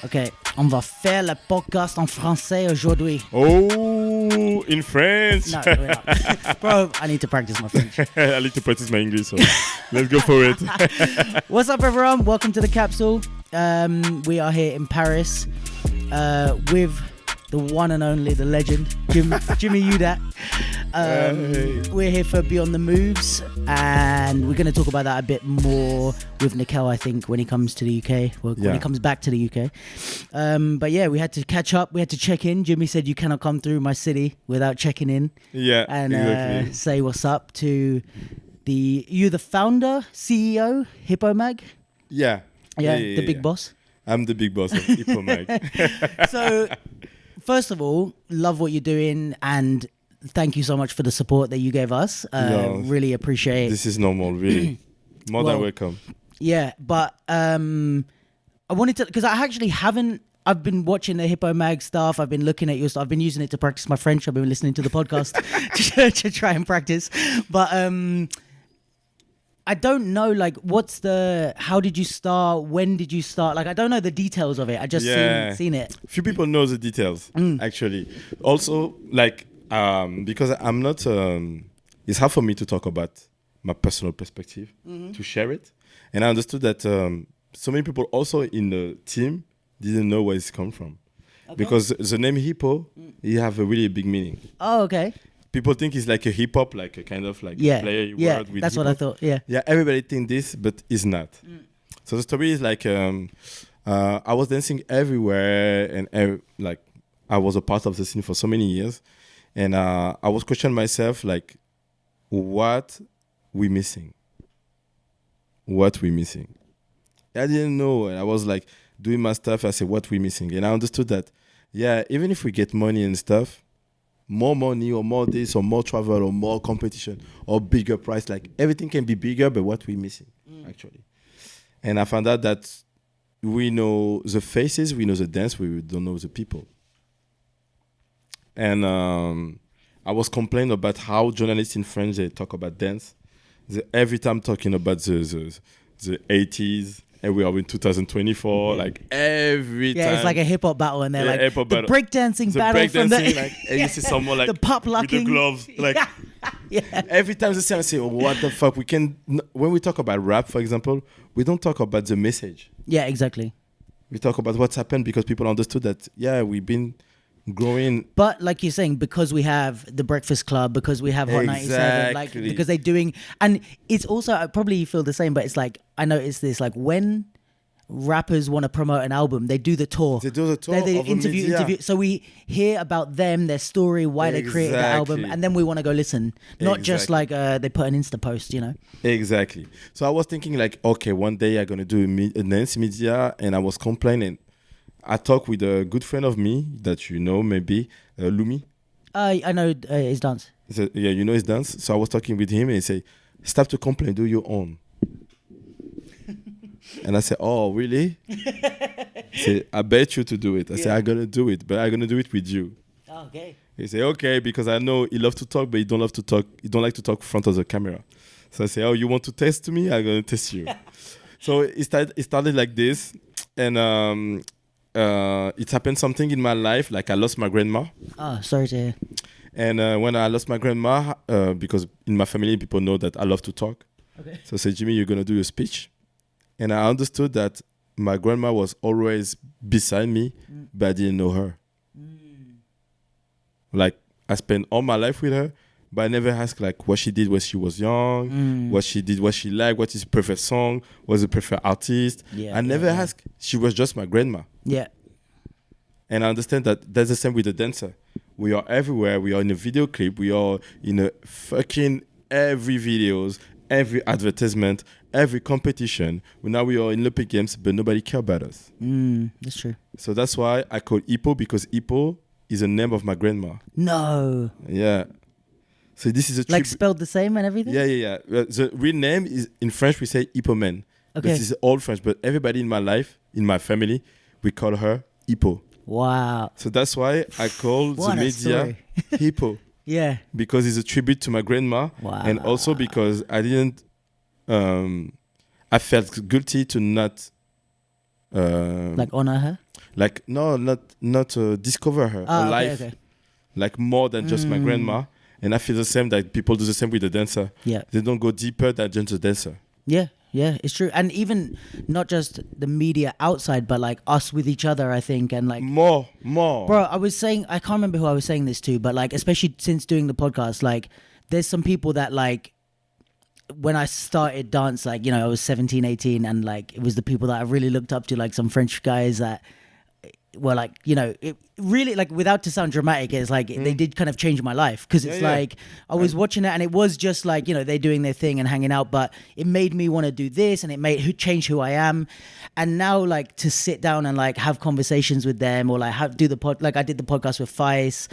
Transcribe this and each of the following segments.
Ok, on va faire le podcast en français aujourd'hui. Oh, in French. No, we're not. Bro, I need to practice my French. I need to practice my English, so let's go for it. What's up, everyone? Welcome to The Capsule. We are here in Paris with the one and only, the legend, Jimmy Udat. We're here for Beyond the Moves, and we're going to talk about that a bit more with Nikhil, I think, when he comes to the UK, when he comes back to the UK. But yeah, we had to catch up, we had to check in. Jimmy said you cannot come through my city without checking in. Yeah, and exactly. say what's up to you're the founder, CEO, Hippoh Mag? Yeah, the big boss. I'm the big boss of Hippoh Mag. So, first of all, love what you're doing, and thank you so much for the support that you gave us. Really appreciate it. This is normal, really. More than welcome. Yeah, but I wanted to, because I actually haven't, I've been watching the Hippoh Mag stuff. I've been looking at your stuff. I've been using it to practice my French. I've been listening to the podcast to try and practice. But I don't know, like, how did you start? When did you start? Like, I don't know the details of it. I just seen it. Few people know the details, actually. Also, like, because I'm not, it's hard for me to talk about my personal perspective, to share it. And I understood that so many people also in the team didn't know where it's come from. Okay. Because the name Hippoh, it have a really big meaning. Oh, okay. People think it's like a hip hop, like a kind of like play word with that's hip-hop. what I thought. Yeah, everybody think this, but it's not. So the story is like I was dancing everywhere, and like I was a part of the scene for so many years, and I was questioning myself, like, what we missing? What we missing? I didn't know. I was like doing my stuff. I said, what we missing? And I understood that, even if we get money and stuff, more money or more this or more travel or more competition or bigger price, like everything can be bigger, but what we're missing actually. And I found out that we know the faces, we know the dance, we don't know the people. And I was complaining about how journalists in France, they talk about dance. They every time talking about the 80s, and we are in 2024, like every time. Yeah, it's like a hip-hop battle, and they're like, the battle. breakdancing battle from the... like, and you see someone like the pop locking. with the gloves. Like, every time they say, I say, what the fuck? When we talk about rap, for example, we don't talk about the message. Yeah, exactly. We talk about what's happened because people understood that, we've been growing. But like you're saying, because we have the Breakfast Club, because we have Hot 97, like, because they're doing, and it's also, I probably feel the same, but it's like, I noticed this, like when rappers want to promote an album, they do the tour. They do the tour. They interview. So we hear about them, their story, why they created the album, and then we want to go listen. Not just like they put an Insta post, you know? Exactly. So I was thinking like, okay, one day I'm going to do a dance media, and I was complaining. I talked with a good friend of me that you know, maybe, Lumi. I know his dance. So, you know his dance. So I was talking with him, and he said, stop to complain, do your own. And I said, oh, really? He said, I bet you to do it. I said, I'm going to do it, but I'm going to do it with you. Okay. He said, okay, because I know he loves to talk, but he don't love to talk. He don't like to talk in front of the camera. So I said, oh, you want to test me? I'm going to test you. So it started like this, and it happened something in my life, like I lost my grandma. Oh, sorry to hear. And when I lost my grandma, because in my family people know that I love to talk. Okay. So I said, Jimmy, you're gonna do a speech. And I understood that my grandma was always beside me, but I didn't know her. Like I spent all my life with her, but I never asked like what she did when she was young, what she did, what she liked, what is her preferred song, what's her preferred artist. I never asked. She was just my grandma. Yeah. And I understand that that's the same with the dancer. We are everywhere. We are in a video clip. We are in a fucking every videos, every advertisement, every competition. Now we are in Olympic Games, but nobody cares about us. That's true. So that's why I call Hippoh, because Hippoh is the name of my grandma. No. Yeah. So this is a like spelled the same and everything? Yeah. The real name is, in French, we say Hippoh man. Okay. This is old French, but everybody in my life, in my family, we call her Hippoh. Wow. So that's why I call the media Hippoh. Yeah. Because it's a tribute to my grandma. Wow. And also because I didn't, I felt guilty to not Like honor her? like no, not discover her life, Okay. like more than just my grandma. And I feel the same, that people do the same with the dancer. Yeah. They don't go deeper than just the dancer. Yeah, it's true. And even not just the media outside, but like us with each other, I think. And like More. bro, I was saying, I can't remember who I was saying this to, but like, especially since doing the podcast, like there's some people that like, when I started dance, like, you know, I was 17, 18, and like it was the people that I really looked up to, like some French guys that were like, you know, it really, like, without to sound dramatic, it's like they did kind of change my life, because it's like I was watching it and it was just like, you know, they're doing their thing and hanging out, but it made me want to do this, and it made change who I am. And now, like, to sit down and like have conversations with them, or like do the like I did the podcast with Feist.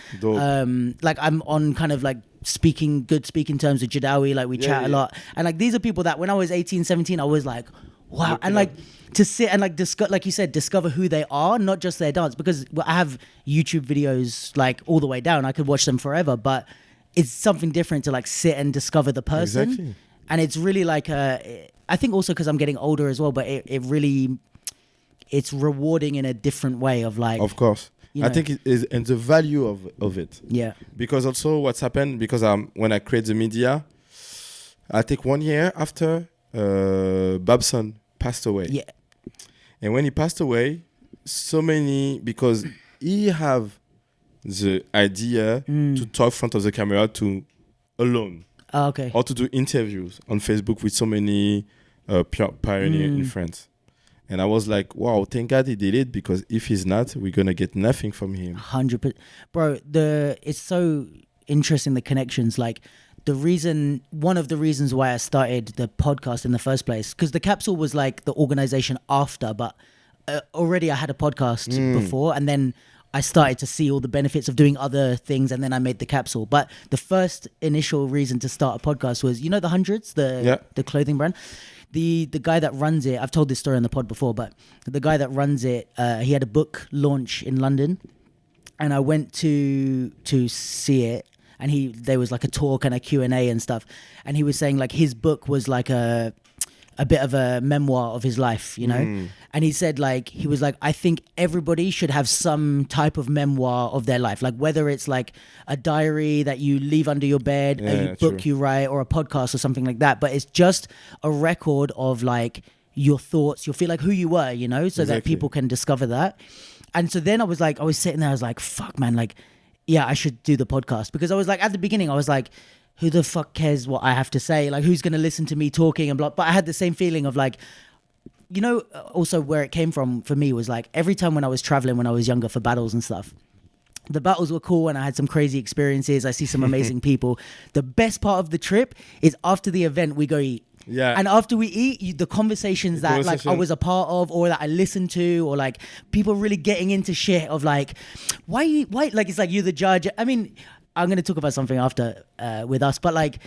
Like I'm on kind of like speaking terms with Jadawi, like we chat a lot, and like these are people that when I was 18, 17, I was like, wow. And like to sit and like like you said, discover who they are, not just their dance, because I have YouTube videos like all the way down, I could watch them forever, but it's something different to like sit and discover the person. Exactly. And it's really like I think also because I'm getting older as well, but it really, it's rewarding in a different way of like, Of course. You I know. think it is, and the value of it. Yeah. Because also what's happened, because when I create the media, I think 1 year after Babson passed away. Yeah. And when he passed away, so many, because he have the idea to talk front of the camera to alone, Okay. or to do interviews on Facebook with so many pioneers in France. And I was like, wow, thank God he did it, because if he's not, we're going to get nothing from him. 100%. Bro, it's so interesting, the connections. Like, one of the reasons why I started the podcast in the first place, because the Capsule was like the organization after, but already I had a podcast before, and then I started to see all the benefits of doing other things, and then I made the Capsule. But the first initial reason to start a podcast was, you know, the Hundreds, the clothing brand. The guy that runs it, I've told this story on the pod before, but the guy that runs it, he had a book launch in London, and I went to see it, and there was like a talk and a Q&A and stuff, and he was saying like his book was like a bit of a memoir of his life, you know. And he said like, he was like, I think everybody should have some type of memoir of their life, like whether it's like a diary that you leave under your bed, a book you write, or a podcast or something like that, but it's just a record of like your thoughts, you'll feel like who you were, you know, so that people can discover that. And so then I was sitting there, I was like, fuck man, like, yeah, I should do the podcast, because I was like, at the beginning I was like, who the fuck cares what I have to say? Like, who's going to listen to me talking and blah? But I had the same feeling of like, you know, also where it came from for me was like, every time when I was traveling when I was younger for battles and stuff, the battles were cool and I had some crazy experiences. I see some amazing people. The best part of the trip is after the event, we go eat. Yeah. And after we eat, the conversations that like I was a part of, or that I listened to, or like people really getting into shit of like, why, like, it's like you're the judge. I mean, I'm going to talk about something after with us, but like,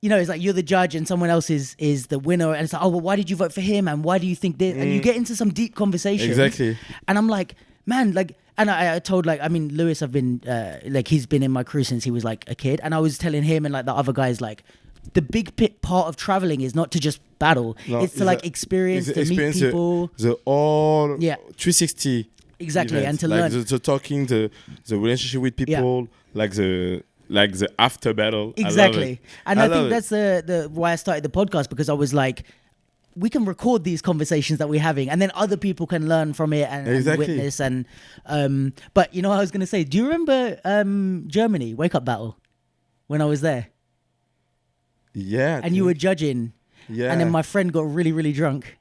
you know, it's like you're the judge and someone else is the winner, and it's like, oh, well, why did you vote for him, and why do you think this? And you get into some deep conversation. Exactly. And I'm like, man, like, and I told like, I mean, Lewis, I've been like, he's been in my crew since he was like a kid, and I was telling him and like the other guys, like, the big part of traveling is not to just battle; it's to like experience, to meet people, the all 360. Exactly, events. and to like learn the talking, the relationship with people, like the after battle. Exactly. And I think it. that's the why I started the podcast, because I was like, we can record these conversations that we're having, and then other people can learn from it and witness. And but you know what I was going to say? Do you remember Germany Wake Up Battle when I was there? Yeah. And you were judging. Yeah. And then my friend got really, really drunk.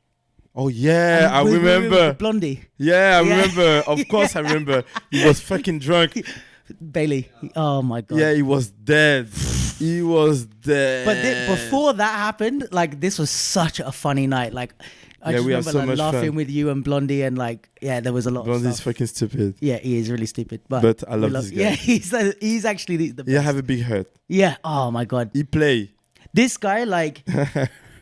Oh yeah, I remember. Blondie. Yeah, I remember. Of course, I remember. He was fucking drunk. Bailey. Oh my god. Yeah, he was dead. He was dead. But before that happened, like, this was such a funny night. Like, I just remember like, laughing with you and Blondie, and like, yeah, there was a lot. Blondie's of stuff. fucking stupid. Yeah, he is really stupid. But I love this guy. Yeah, he's actually the best. Yeah, have a big heart. Yeah. Oh my god. He play. This guy, like,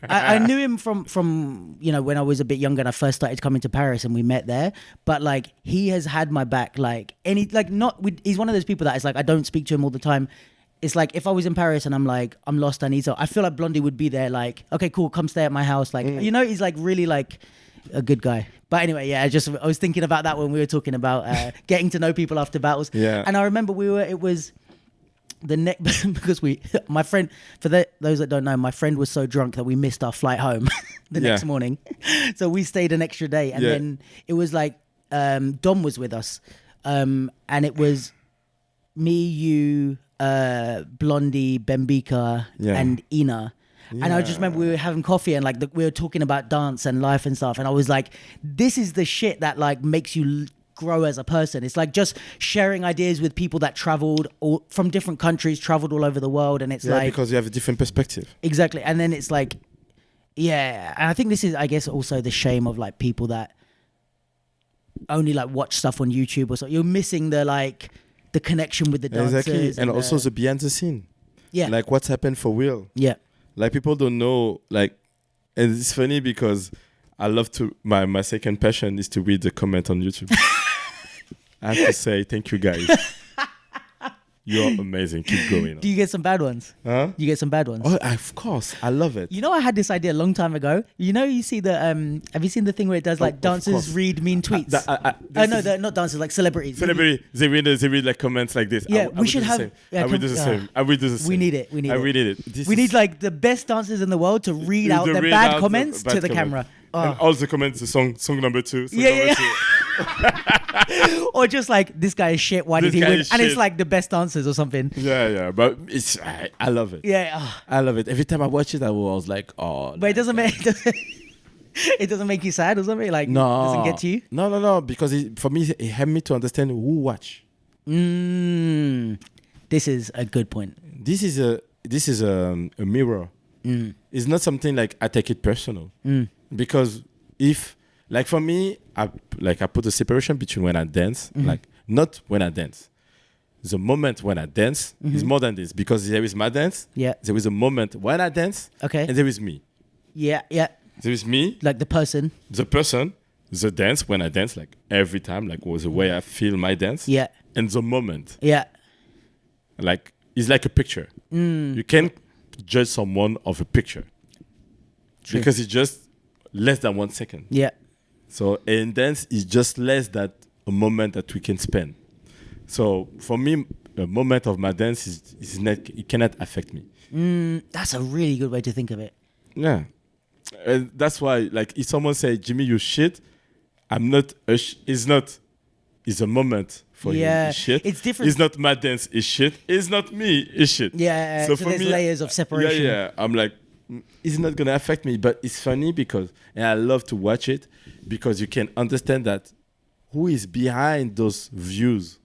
I knew him from you know, when I was a bit younger and I first started coming to Paris and we met there. But like, he has had my back. Like, he's one of those people that is like, I don't speak to him all the time. It's like, if I was in Paris and I'm like, I'm lost, I feel like Blondie would be there. Like, okay, cool, come stay at my house. Like, you know, he's like really like a good guy. But anyway, yeah, I was thinking about that when we were talking about getting to know people after battles. Yeah. And I remember it was the next, because my friend, those that don't know, my friend was so drunk that we missed our flight home the next morning. So we stayed an extra day. And then it was like, Dom was with us. And it was me, you, Blondie, Bembika, and Ina. And I just remember we were having coffee and like we were talking about dance and life and stuff. And I was like, this is the shit that like makes you grow as a person. It's like just sharing ideas with people that traveled from different countries, traveled all over the world. And it's like, because you have a different perspective. Exactly. And then it's like, and I think this is, I guess, also the shame of like people that only like watch stuff on YouTube or so. You're missing the connection with the dancers. Exactly. And also the behind the scene. Yeah. Like what's happened for real. Yeah. Like people don't know, like, and it's funny because I love my second passion is to read the comment on YouTube. I have to say thank you guys. You're amazing. Keep going. Do you get some bad ones? Huh? You get some bad ones? Oh, of course. I love it. You know, I had this idea a long time ago. You know, you see have you seen the thing where it does like dancers read mean tweets? No, not dancers, like celebrities. They read like comments like this. Yeah, we should have. I will do the same. I will do the same. We need it. I really need it. We need like the best dancers in the world to read out their bad comments to the camera. And all the comments, the song number 2. Or just like, this guy is shit, why did he win? And it's like the best answers or something. Yeah, but I love it. Yeah. I love it. Every time I watch it, I was like, oh. But it doesn't make you sad or something? Like, no. It doesn't get to you? No, because for me, it helped me to understand who watch. This is a good point. This is a mirror. It's not something like I take it personal. Because if, like for me, I put a separation between when I dance, like not when I dance. The moment when I dance is more than this, because there is my dance. Yeah. There is a moment when I dance. Okay. And there is me. Yeah. There is me. Like the person, the dance when I dance, like every time, like was the way I feel my dance. Yeah. And the moment. Yeah. Like, it's like a picture. You can't judge someone of a picture. True. Because it's just less than 1 second. Yeah. So in dance is just less than a moment that we can spend. So for me, a moment of my dance is not, it cannot affect me. That's a really good way to think of it. Yeah. And that's why, like, if someone say, Jimmy, you shit, I'm not, it's a moment for you. It's shit. It's different. It's not my dance, it's shit. It's not me, it's shit. Yeah, so for there's me, layers of separation. Yeah. I'm like, it's not going to affect me, but it's funny because, and I love to watch it because you can understand that who is behind those views.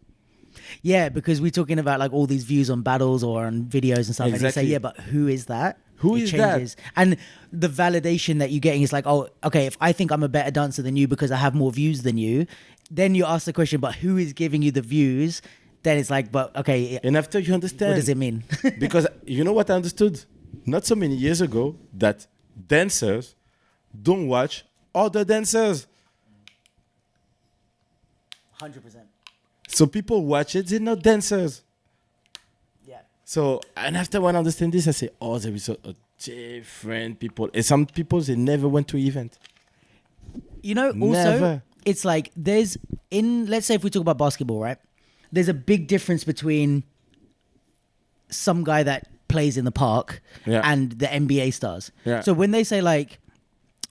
Yeah, because we're talking about like all these views on battles or on videos and stuff. Exactly. And they say, yeah, but who is that? Who is that? And the validation that you're getting is like, oh, okay, if I think I'm a better dancer than you because I have more views than you, then you ask the question, but who is giving you the views? Then it's like, but okay. And after you understand. What does it mean? Because you know what I understood? Not so many years ago, that dancers don't watch other dancers. 100%. So people watch it, they're not dancers. Yeah. So, and after when I understand this, I say, oh, there is a different people. And some people, they never went to event. You know, also, it's like let's say if we talk about basketball, right? There's a big difference between some guy that plays in the park and the NBA stars. Yeah. So when they say like,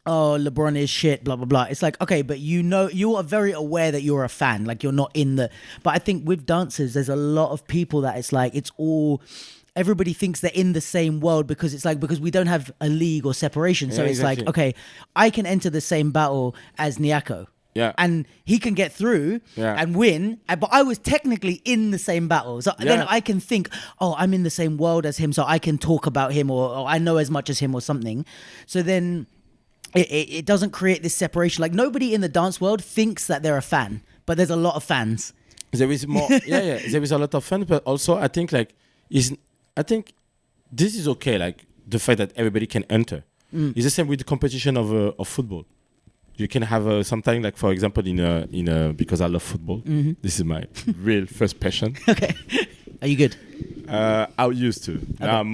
oh, LeBron is shit, blah, blah, blah. It's like, okay, but you are very aware that you're a fan. Like you're not in the, but I think with dancers, there's a lot of people that it's like, everybody thinks they're in the same world because we don't have a league or separation. So it's like, okay, I can enter the same battle as Nyako. Yeah. And he can get through and win, but I was technically in the same battle. So then I can think, oh, I'm in the same world as him, so I can talk about him or I know as much as him or something. So then it doesn't create this separation. Like nobody in the dance world thinks that they're a fan, but there's a lot of fans. There is more. There is a lot of fans, but also I think this is okay. Like the fact that everybody can enter. It's the same with the competition of football. You can have something like, for example, in because I love football. Mm-hmm. This is my real first passion. Okay, are you good? I used to. Okay. Now I'm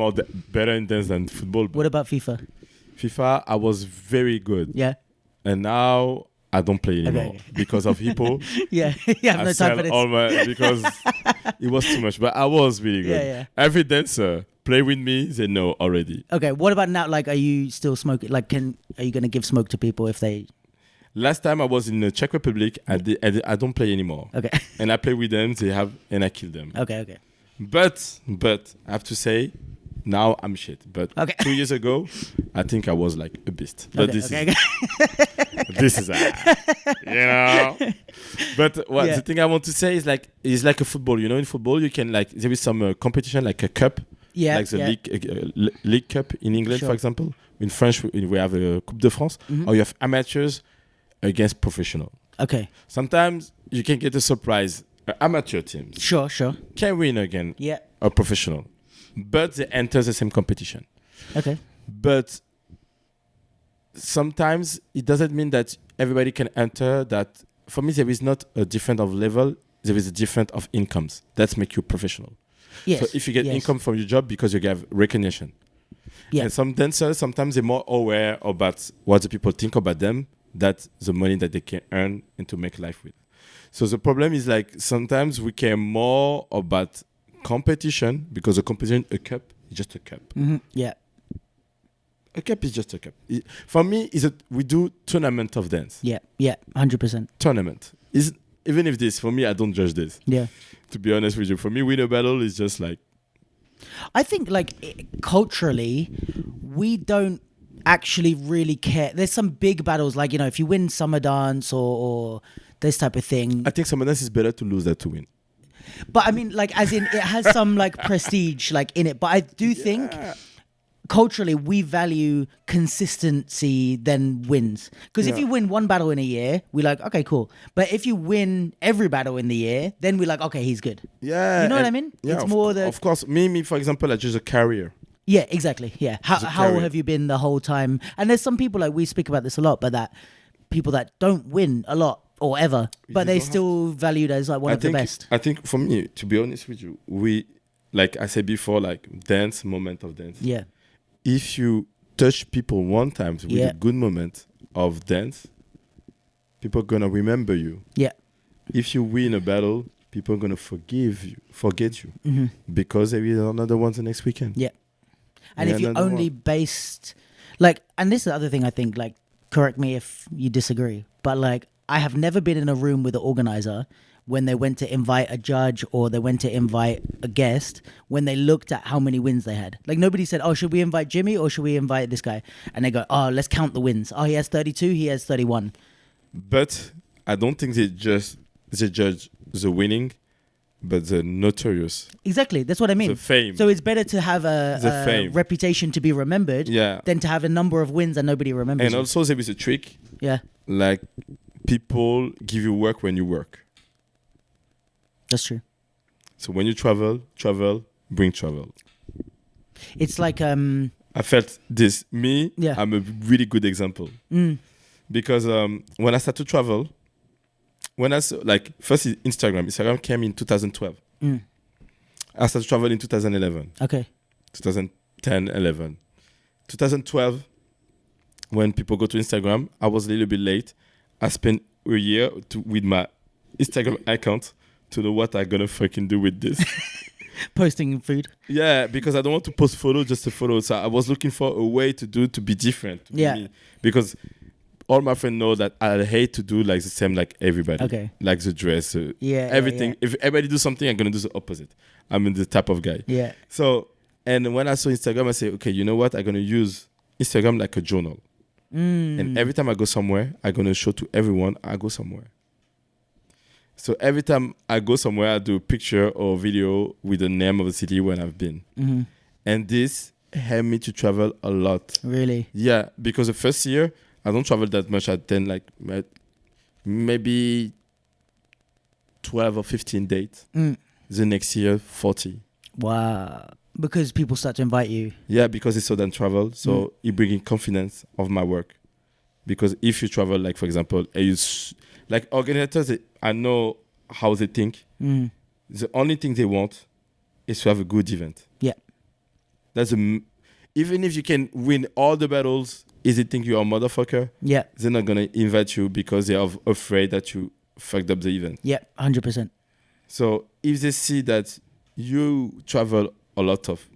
better in dance than football. What about FIFA? FIFA, I was very good. Yeah. And now I don't play anymore Okay. because of Hippoh. Yeah, you have I no time sell for this. all my because it was too much. But I was really good. Yeah. Every dancer play with me, they know already. Okay, what about now? Like, are you still smoking? Like, are you gonna give smoke to people if they? Last time I was in the Czech Republic, I don't play anymore. Okay. And I play with them. And I kill them. Okay. But I have to say, now I'm shit. But Okay. 2 years ago, I think I was like a beast. But Okay. this is you know. But Yeah. the thing I want to say is like it's like a football. You know, in football you can like there is some competition like a cup. Yeah. Like the league cup in England, Sure. for example. In French, we have a Coupe de France, or you have amateurs against professional. Okay. Sometimes you can get a surprise. Amateur teams Sure. can win again Yeah. a professional, but they enter the same competition. Okay. But sometimes it doesn't mean that everybody can enter that. For me, there is not a difference of level. There is a difference of incomes. That make you professional. Yes. So if you get income from your job because you have recognition. Yeah. And some dancers, sometimes they're more aware about what the people think about them, that the money that they can earn and to make life with. So the problem is like sometimes we care more about competition because a competition, a cup is just a cup. Mm-hmm. Yeah. A cup is just a cup. For me, we do tournament of dance. Yeah. 100%. Tournament. Even if this, for me, I don't judge this. Yeah. To be honest with you, for me, win a battle is just like. I think culturally, we don't actually really care. There's some big battles, like, you know, if you win summer dance or this type of thing. I think summer dance is better to lose than to win. But I mean, like, as in, it has some like prestige, like, in it. But I do think culturally we value consistency than wins. Because if you win one battle in a year, we're like, okay, cool. But if you win every battle in the year, then we're like, okay, he's good. Yeah. You know what I mean? Yeah, It's more of course. Me, for example, I choose a career. Yeah, exactly. Yeah. How career. have you been the whole time? And there's some people, like, we speak about this a lot, but that people that don't win a lot or ever, but they still valued as like one of the best. I think for me, to be honest with you, we, like I said before, like dance, moment of dance. Yeah. If you touch people one time with a good moment of dance, people are gonna remember you. Yeah. If you win a battle, people are gonna forget you, because there is another one the next weekend. Yeah. And if you're only based, like, and this is the other thing I think, like, correct me if you disagree, but like, I have never been in a room with the organizer when they went to invite a judge or they went to invite a guest, when they looked at how many wins they had. Like, nobody said, oh, should we invite Jimmy or should we invite this guy? And they go, oh, let's count the wins. Oh, he has 32, he has 31. But I don't think they judge the winning, but the notorious. Exactly, that's what I mean. The fame. So it's better to have a reputation to be remembered than to have a number of wins and nobody remembers. And also there is a trick. Yeah. Like, people give you work when you work. That's true. So when you travel, bring travel. It's like I felt this. I'm a really good example. Because when I started to travel, first Instagram came in 2012. I started to travel in 2011. Okay. 2010, 11. 2012, when people go to Instagram, I was a little bit late. I spent a year with my Instagram account to know what I'm gonna fucking do with this. Posting food. Yeah, because I don't want to post photos just a photo. So I was looking for a way to be different. To me. Because all my friends know that I hate to do like the same like everybody. Okay. Like the dress, everything. Yeah. If everybody do something, I'm gonna do the opposite. I'm the type of guy. Yeah. So, and when I saw Instagram, I say, okay, you know what? I'm gonna use Instagram like a journal. And every time I go somewhere, I'm gonna show to everyone I go somewhere. So every time I go somewhere, I do a picture or video with the name of the city when I've been. And this helped me to travel a lot. Really? Yeah, because the first year, I don't travel that much. I attend like maybe 12 or 15 dates. The next year, 40. Wow. Because people start to invite you. Yeah, because it's so done travel. So it brings confidence of my work. Because if you travel, like, for example, like organizers, I know how they think. The only thing they want is to have a good event. Yeah. Even if you can win all the battles is they think you're a motherfucker, Yeah. they're not gonna invite you because they are afraid that you fucked up the event. Yeah. 100%. So if they see that you travel a lot of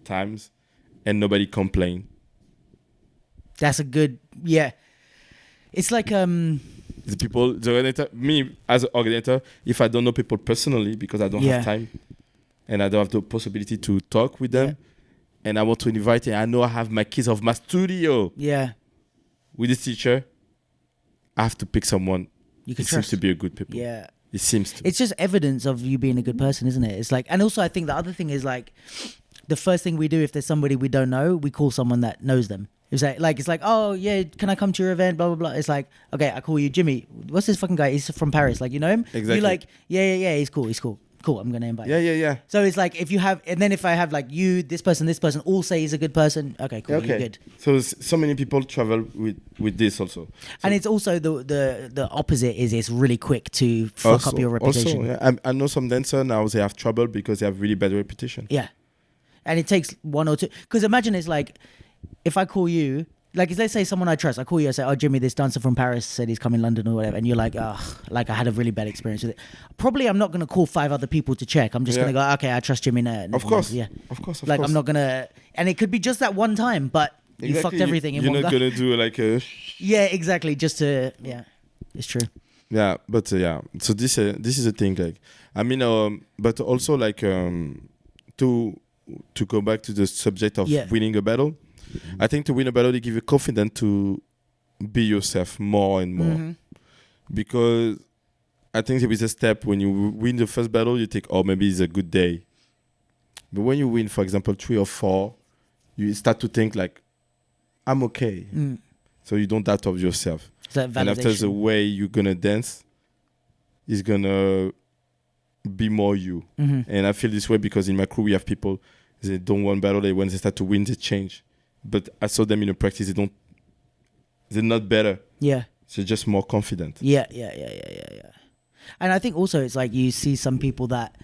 times and nobody complain, That's a good. Yeah. It's like the organizer, me as an organizer, if I don't know people personally because I don't have time and I don't have the possibility to talk with them, and I want to invite, and I know I have my keys of my studio. Yeah. With this teacher, I have to pick someone. You can it trust. seems to be a good people. Yeah. It seems to. It's just evidence of you being a good person, isn't it? It's like, and also I think the other thing is like, the first thing we do if there's somebody we don't know, we call someone that knows them. It's like, oh yeah, can I come to your event? Blah blah blah. It's like, okay, I call you Jimmy. What's this fucking guy? He's from Paris. Like, you know him? Exactly. You're like, yeah. He's cool. Cool. I'm gonna invite. Yeah. So it's like if you have, and then if I have like you, this person, all say he's a good person. Okay, cool. You're good. So many people travel with this also. So and it's also the opposite is it's really quick to fuck up your reputation. Also, I know some dancers now, they have trouble because they have really bad reputation. Yeah. And it takes one or two. Because imagine it's like, if I call you, like let's say someone I trust, I call you, I say, oh Jimmy, this dancer from Paris said he's coming London or whatever, and you're like, like I had a really bad experience with it. Probably I'm not going to call 5 other people to check. I'm just going to go, okay, I trust Jimmy. Of course. Of course. I'm not going to, and it could be just that one time, but you fucked everything in one go. You're not going to do like a... Yeah, exactly. Just to, it's true. Yeah, but so this is a thing, like, I mean, but also like, to go back to the subject of winning a battle, I think to win a battle, they give you confidence to be yourself more and more. Because I think there is a step when you win the first battle, you think, oh, maybe it's a good day. But when you win, for example, 3 or 4, you start to think like, I'm okay. So you don't doubt of yourself. And after the way you're going to dance is going to be more you. And I feel this way because in my crew, we have people, they don't want battle. When they start to win, they change. But I saw them in a practice, they're not better. Yeah. They're just more confident. Yeah. And I think also it's like you see some people that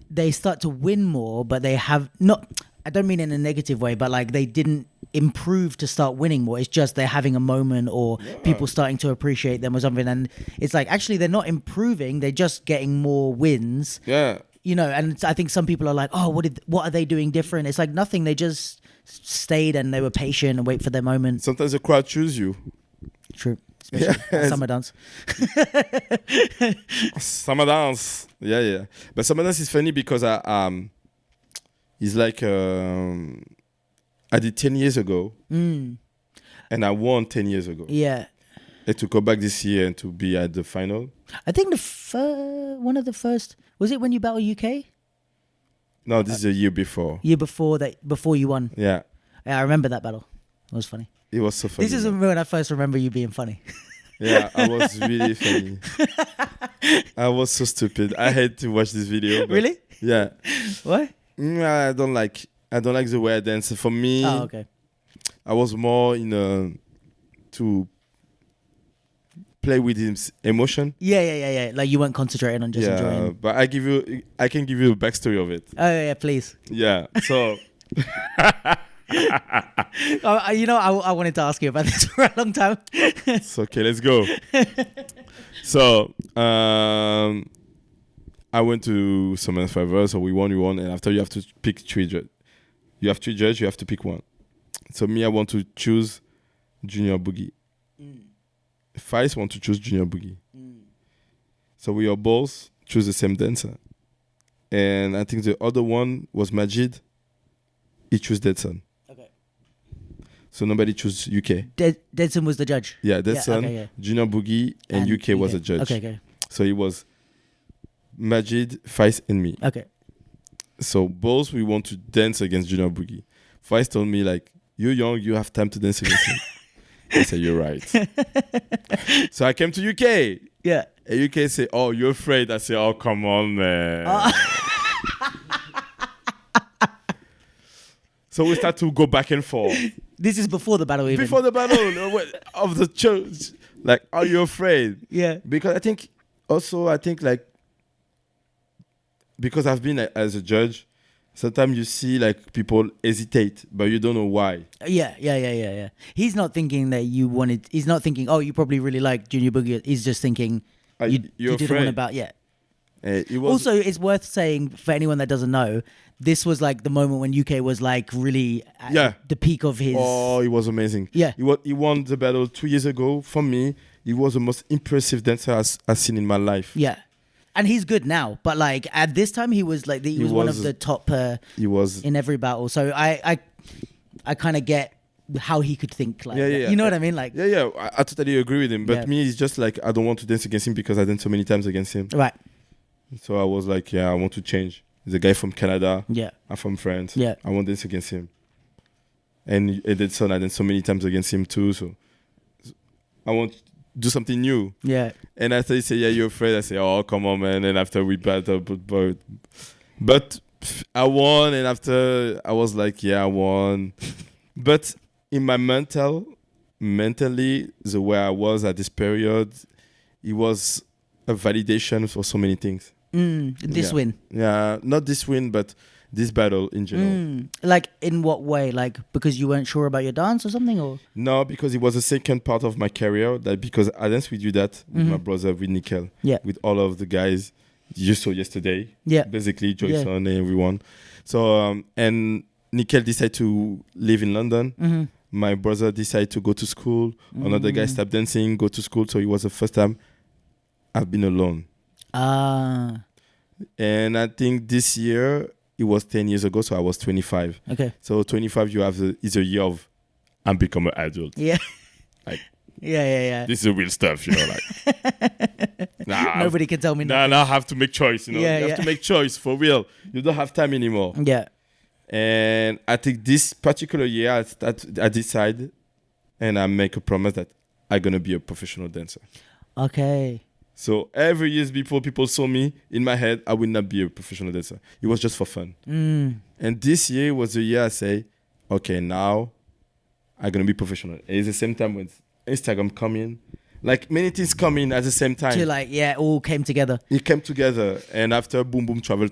they start to win more, but they have not, I don't mean in a negative way, but like they didn't improve to start winning more. It's just they're having a moment or people starting to appreciate them or something. And it's like, actually they're not improving. They're just getting more wins. Yeah. You know, and I think some people are like, oh, what are they doing different? It's like nothing. They just stayed and they were patient and wait for their moment. Sometimes the crowd choose you. True. Especially summer dance. Summer dance. Yeah. But summer dance is funny because it's like I did 10 years ago and I won 10 years ago. Yeah. And to go back this year and to be at the final. I think one of the first, was it when you battled UK? No, this is a year before. Before you won. Yeah. Yeah, I remember that battle. It was funny. It was so funny. This is when I first remember you being funny. Yeah, I was really funny. I was so stupid. I had to watch this video. Really? Yeah. What? I don't like the way I dance. For me, okay. I was more in to play with his emotion. Yeah. Like you weren't concentrating on just enjoying. But I can give you a backstory of it. Oh yeah, please. Yeah. So. You know, I wanted to ask you about this for a long time. It's okay, let's go. So, I went to Summer Forever, so we won, and after you have to pick 3 judges. You have 3 judges, you have to pick one. So me, I want to choose Junior Boogie. Feist want to choose Junior Boogie. So we are both choose the same dancer. And I think the other one was Majid. He chose Deadson. Okay. So nobody chose UK. Deadson was the judge? Yeah, Deadson, Junior Boogie, and UK was a judge. Okay. So it was Majid, Feist, and me. Okay. So both we want to dance against Junior Boogie. Feist told me, like, you're young, you have time to dance against him. I said, you're right. So I came to UK. Yeah. And UK said, oh, you're afraid? I said, oh, come on, man. So we start to go back and forth. This is before the battle even. Before the battle of the church. Like, are you afraid? Yeah. Because I think like, because I've been as a judge, sometimes you see like people hesitate, but you don't know why. Yeah. He's not thinking that you wanted. He's not thinking, oh, you probably really like Junior Boogie. He's just thinking you You're didn't want afraid. about. Yeah. It was Also, it's worth saying for anyone that doesn't know, this was like the moment when UK was like really at Yeah. the peak of his. Oh, it was amazing. Yeah. He won the battle 2 years ago. For me, he was the most impressive dancer I've seen in my life. Yeah. And he's good now, but like at this time, he was like he was one of the top He was. in every battle. So I kind of get how he could think like Yeah, that. yeah, yeah. You know what I mean? Like Yeah. I totally agree with him. But Yeah. me, it's just like I don't want to dance against him because I danced so many times against him. right. So I was like, yeah, I want to change. He's a guy from Canada. Yeah. I'm from France. Yeah. I want to dance against him. And Edson, I danced so many times against him too. So I want to do something new. Yeah. And after he said, yeah, you're afraid, I say, oh, come on, man. And after we battled, but I won. And after I was like, yeah, I won. But in my mentally, the way I was at this period, it was a validation for so many things. This Yeah. win. Yeah, not this win, but this battle in general. Like in what way? Like because you weren't sure about your dance or something, or No, because it was the second part of my career. That because I danced with you that with my brother, with Nickel, Yeah. with all of the guys you saw yesterday. Yeah. Basically, Joyson and everyone. So and Nickel decided to live in London. My brother decided to go to school. Another guy stopped dancing, go to school. So it was the first time I've been alone. And I think this year, it was 10 years ago, so I was 25. okay. So 25, you have is a year of I'm become an adult. Yeah. Like, yeah. this is the real stuff, like. Nobody can tell me Now nothing. I have to make choice, you Yeah, have yeah. to make choice for real. You don't have time anymore. Yeah. And I think this particular year, I decide and I make a promise that I'm going to be a professional dancer. Okay. So every year before people saw me, in my head, I will not be a professional dancer. It was just for fun. And this year was the year I say, okay, now I'm going to be professional. And it's the same time when Instagram come in. Like many things come in at the same time. To like, yeah, it all came together. It came together. And after boom, travel. And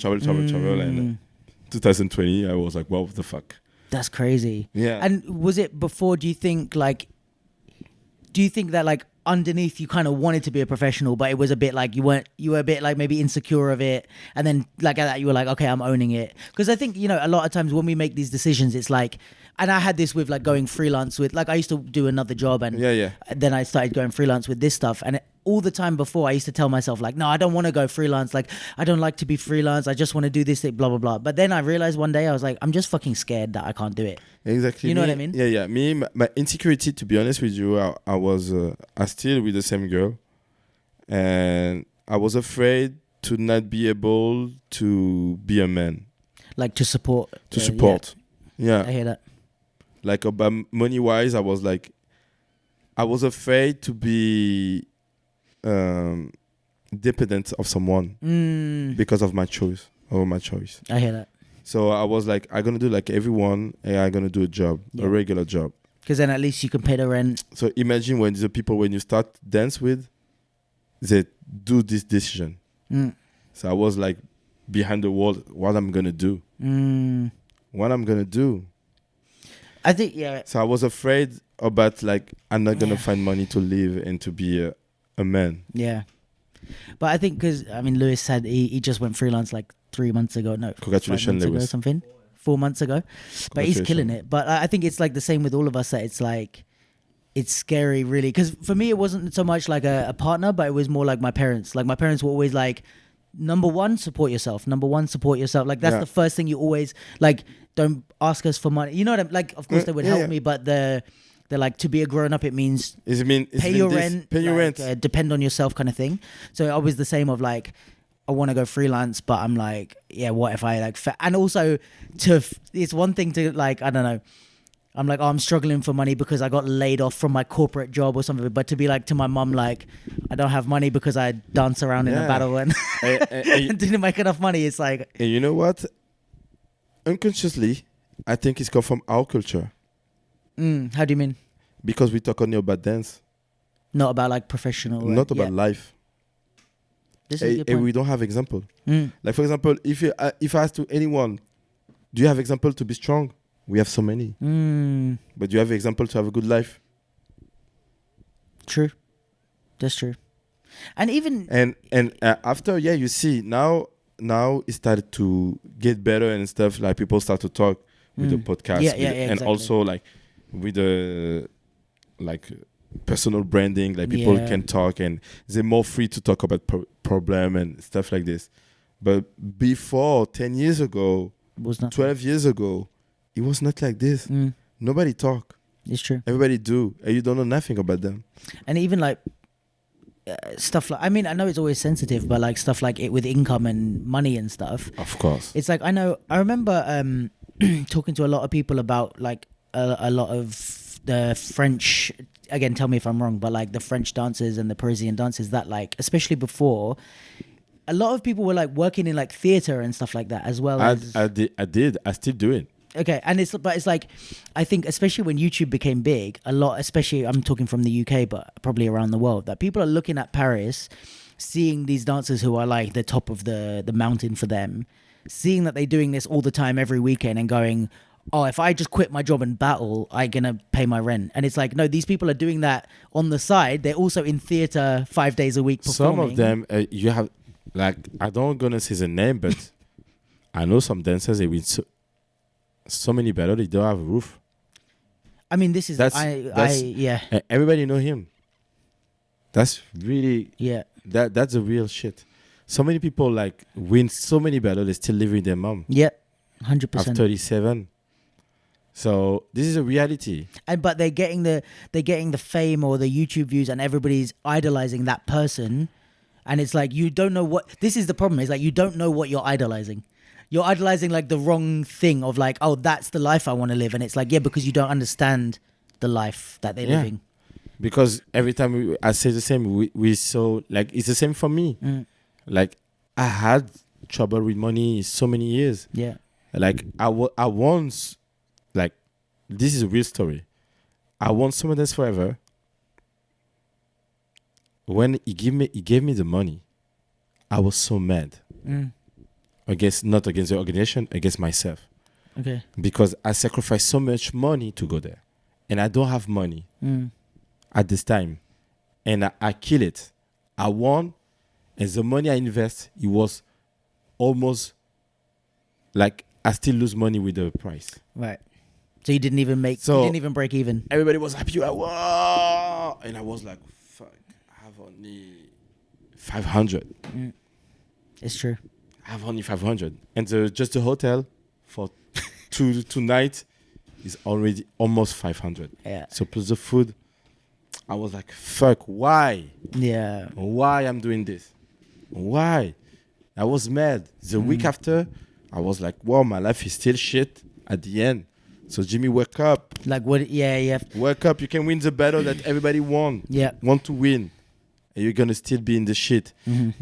2020, I was like, wow, what the fuck? That's crazy. Yeah. And was it before, do you think that like underneath you kind of wanted to be a professional, but it was a bit like you were a bit like maybe insecure of it, and then like at that you were like, okay, I'm owning it? Because I think, a lot of times when we make these decisions, it's like, and I had this with like going freelance with, like I used to do another job, and then I started going freelance with this stuff, and all the time before I used to tell myself like, no, I don't want to go freelance, like I don't like to be freelance, I just want to do this thing, blah blah blah. But then I realized one day I was like, I'm just fucking scared that I can't do it. Exactly. You know what I mean? Yeah. Me, my insecurity, to be honest with you, I still with the same girl, and I was afraid to not be able to be a man. Like to support. Yeah. I hear that. Like about money wise, I was afraid to be dependent of someone because of my choice. I hear that. So I was like, I'm going to do like everyone, and I'm going to do a job, a regular job. Because then at least you can pay the rent. So imagine when the people, when you start dance with, they do this decision. So I was like behind the wall, what I'm going to do. I think, yeah. So I was afraid about like, I'm not going to find money to live and to be a man. Yeah. But I think because, Lewis said he just went freelance like 3 months ago. No, Congratulations, 5 months ago, Lewis. something. 4 months ago. But he's killing it. But I think it's like the same with all of us, that it's like, it's scary really. Because for me, it wasn't so much like a partner, but it was more like my parents. Like my parents were always like, number one, support yourself. Like that's the first thing you always, like, don't ask us for money. You know what I'm like? Of course they would help me, but they're like, to be a grown up, it means pay your rent, depend on yourself kind of thing. So I was the same of like, I want to go freelance, but I'm like, yeah, what if I like, and also it's one thing to like, I don't know. I'm like, oh, I'm struggling for money because I got laid off from my corporate job or something. But to be like to my mum, like, I don't have money because I dance around in a battle and didn't make enough money. It's like, and you know what? Unconsciously, I think it's come from our culture. How do you mean? Because we talk only about dance, not about like professional, not about life. This is a good point. And we don't have example. Like for example, if I ask to anyone, Do you have example to be strong? We have so many. But do you have example to have a good life? True. That's true. And even and after you see now it started to get better and stuff, like people start to talk with the podcast and exactly. also like with the like personal branding, like people can talk and they're more free to talk about problem and stuff like this. But before 10 years ago, 12 years ago, it was not like this. Nobody talk. It's true. Everybody do, and you don't know nothing about them. And even like stuff like, I mean, I know it's always sensitive, but like stuff like it with income and money and stuff. Of course. It's like, I remember talking to a lot of people about like a lot of the French, again, tell me if I'm wrong, but like the French dancers and the Parisian dancers that like, especially before, a lot of people were like working in like theater and stuff like that as well. I still do it. Okay, and it's like, I think especially when YouTube became big, a lot, especially I'm talking from the UK, but probably around the world, that people are looking at Paris, seeing these dancers who are like the top of the mountain for them, seeing that they're doing this all the time every weekend and going, oh, if I just quit my job and battle, I'm gonna pay my rent. And it's like, no, these people are doing that on the side. They're also in theater 5 days a week performing. Some of them, you have, like, I don't gonna say the name, but I know some dancers, they win so many battles, they don't have a roof. I mean, this is everybody know him. That's really that's a real shit. So many people like win so many battles, they still live with their mom. Yeah, 100%. At 37. So this is a reality. But they're getting the fame or the YouTube views, and everybody's idolizing that person. And it's like, you don't know what, this is the problem. It's like, you don't know what you're idolizing. You're idolizing like the wrong thing of like, oh, that's the life I want to live. And it's like, yeah, because you don't understand the life that they're living. Because every time I say the same, we saw, like, it's the same for me. Like, I had trouble with money so many years. Yeah. Like, I once, like, this is a real story. I want Summer Dance Forever. When he gave me the money, I was so mad. Not against the organization, against myself. Okay. Because I sacrificed so much money to go there. And I don't have money at this time. And I kill it. I won. And the money I invest, it was almost like I still lose money with the price. Right. So you didn't even break even. Everybody was happy. Whoa! And I was like, fuck, I have only 500. It's true. I have only 500. And just the hotel for two nights is already almost 500. Yeah. So plus the food, I was like, fuck, why? Yeah. Why I'm doing this? Why? I was mad. The week after, I was like, wow, my life is still shit at the end. So Jimmy, wake up. Like what? Yeah. Wake up. You can win the battle that everybody want to win. And you're going to still be in the shit.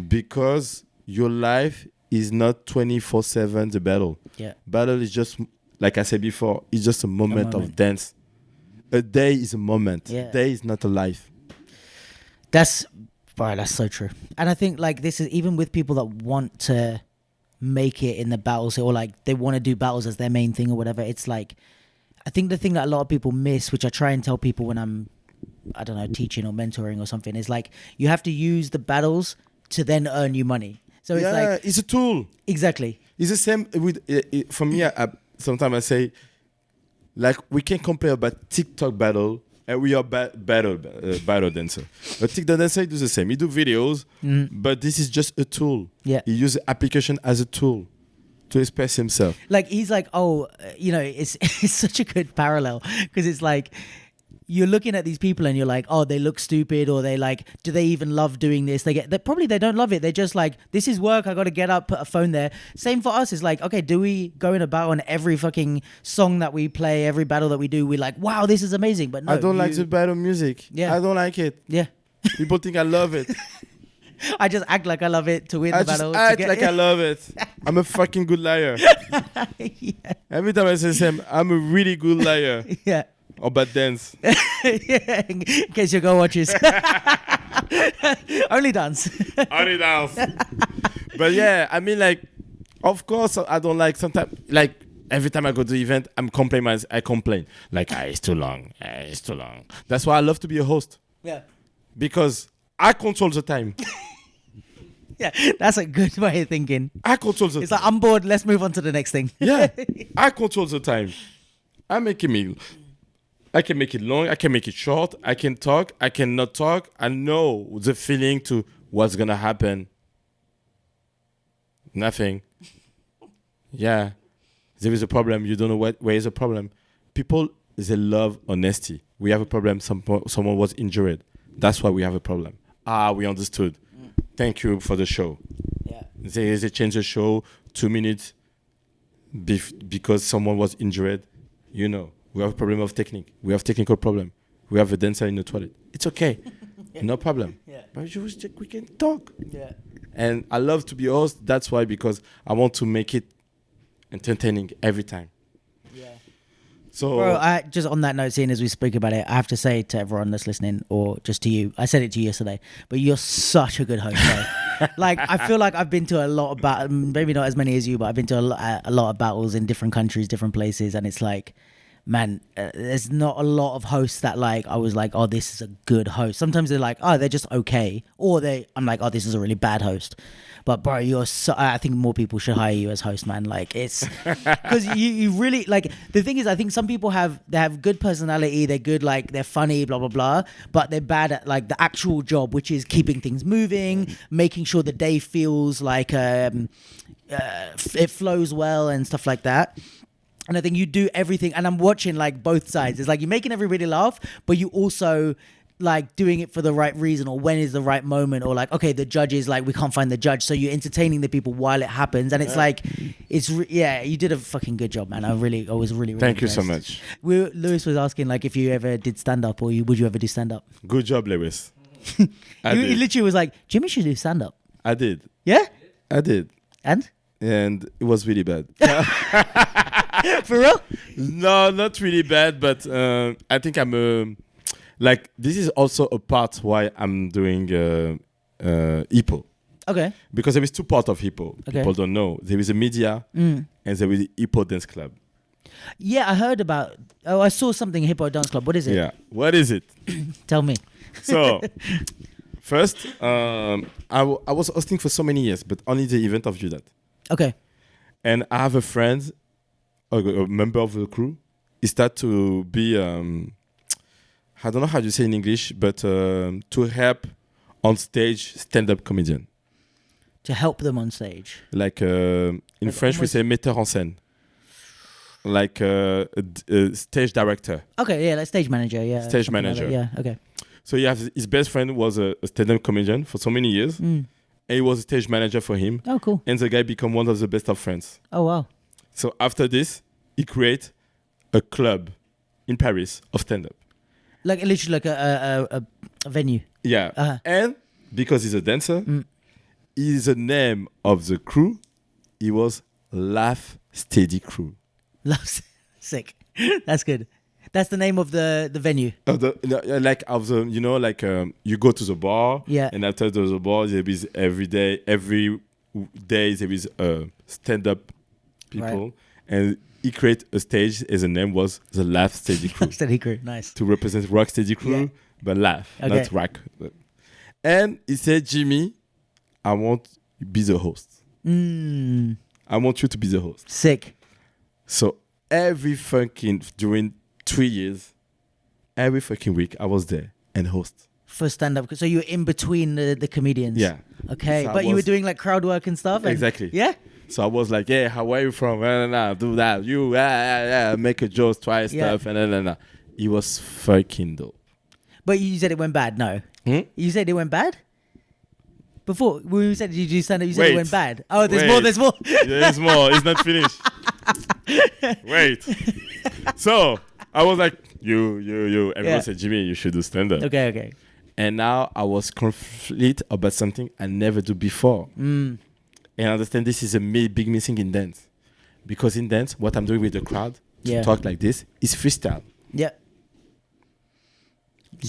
Because your life is not 24/7 the battle. Yeah. Battle is just, like I said before, it's just a moment of dance. A day is a moment. Yeah. A day is not a life. That's so true. And I think like this is even with people that want to make it in the battles, or like they want to do battles as their main thing or whatever. It's like, I think the thing that a lot of people miss, which I try and tell people when I'm, I don't know, teaching or mentoring or something, is like you have to use the battles to then earn you money. So it's like, it's a tool. Exactly. It's the same with for me. Sometimes I say, like, we can compare about TikTok battle, and we are battle dancer. A TikTok dancer do the same. He do videos, but this is just a tool. Yeah. He uses application as a tool to express himself. Like he's like, it's such a good parallel, because it's like, you're looking at these people and you're like, oh, they look stupid, or they like, do they even love doing this? They don't love it. They're just like, this is work. I got to get up, put a phone there. Same for us. It's like, okay, do we go in a battle and every fucking song that we play, every battle that we do, we're like, wow, this is amazing. But no, I don't like the battle music. Yeah. I don't like it. Yeah. People think I love it. I just act like I love it to win the battle. I just act like I love it. I'm a fucking good liar. Yeah. Every time I say Sam, I'm a really good liar. Yeah. Or bad dance. Yeah, in case your girl watches. Only dance. Only dance. But yeah, I mean, like, of course, I don't like sometimes, like, Every time I go to the event, I complain. Like, it's too long. It's too long. That's why I love to be a host. Yeah. Because I control the time. Yeah, that's a good way of thinking. I control the time. It's like, I'm bored, let's move on to the next thing. Yeah. I control the time. I can make it long. I can make it short. I can talk. I can not talk. I know the feeling to what's going to happen. Nothing. Yeah. There is a problem. You don't know where is the problem. People, they love honesty. We have a problem. Someone was injured. That's why we have a problem. We understood. Thank you for the show. Yeah. They changed the show 2 minutes because someone was injured. You know, we have a problem of technique. We have technical problem. We have a dancer in the toilet. It's okay. Yeah. No problem. Yeah. But we can talk. Yeah. And I love to be a host. That's why, because I want to make it entertaining every time. Yeah. So, bro, just on that note, seeing as we speak about it, I have to say to everyone that's listening, or just to you, I said it to you yesterday, but you're such a good host, bro. Like, I feel like I've been to a lot of maybe not as many as you, but I've been to a lot of battles in different countries, different places, and it's like, man, there's not a lot of hosts that like I was like, oh, this is a good host. Sometimes they're like, oh, they're just okay, or I'm like, oh, this is a really bad host. But bro, I think more people should hire you as host, man. Like, it's because you really like, the thing is, I think some people have good personality, they're good, like they're funny, blah blah blah, but they're bad at like the actual job, which is keeping things moving, making sure the day feels like it flows well and stuff like that. And I think you do everything, and I'm watching like both sides. It's like you're making everybody laugh, but you also like doing it for the right reason, or when is the right moment, or like, okay, the judge is like, we can't find the judge, so you're entertaining the people while it happens. And it's like, you did a fucking good job, man. I was really thank impressed. you so much. Lewis was asking like if you ever did stand up, or would you ever do stand up? Good job, Lewis. He literally was like, Jimmy should do stand up. I did. Yeah, I did. And it was really bad. For real? No, not really bad, but I think I'm like, this is also a part why I'm doing Hippoh. Okay. Because there is two parts of Hippoh. Okay. People don't know. There is a media and there is the Hippoh Dance Club. Yeah, I heard about. I saw something Hippoh Dance Club. What is it? Yeah. What is it? Tell me. So, first, I was hosting for so many years, but only the event of Judat. Okay. And I have a friend, a member of the crew. He started to be, I don't know how to say in English, but to help on stage stand-up comedian. To help them on stage. Like in French, we say metteur en scène. Like a stage director. Okay, yeah, like stage manager, yeah. Stage manager. Like yeah, okay. So his best friend was a stand-up comedian for so many years. And he was a stage manager for him. Oh, cool. And the guy became one of the best of friends. Oh, wow. So after this, he created a club in Paris of stand-up. Like literally like a venue. Yeah. Uh-huh. And because he's a dancer, is the name of the crew. He was Laugh Steady Crew. Laugh Sick. That's good. That's the name of the venue. You go to the bar, and after the bar, there is every day there is stand-up people, right. And he created a stage. As the name was the Laugh Steady Crew. Steady Crew, nice. To represent Rock Steady Crew, but laugh, not rock. And he said, Jimmy, I want to be the host. I want you to be the host. Sick. So during 3 years, every fucking week I was there and host. For stand-up. So you were in between the comedians? Yeah. Okay. So but you were doing like crowd work and stuff? Exactly. Yeah? So I was like, yeah, how are you from? Do that. You make a joke, try stuff, and It was fucking dope. But you said it went bad, no? You said it went bad? Before, when you said, did you stand up, you said it went bad. Oh, there's more. Yeah, there's more. It's not finished. Wait. So I was like, you. Everyone said, Jimmy, you should do stand-up. Okay. And now I was conflicted about something I never do before. And I understand this is a big missing in dance. Because in dance, what I'm doing with the crowd, to talk like this, is freestyle. Yeah.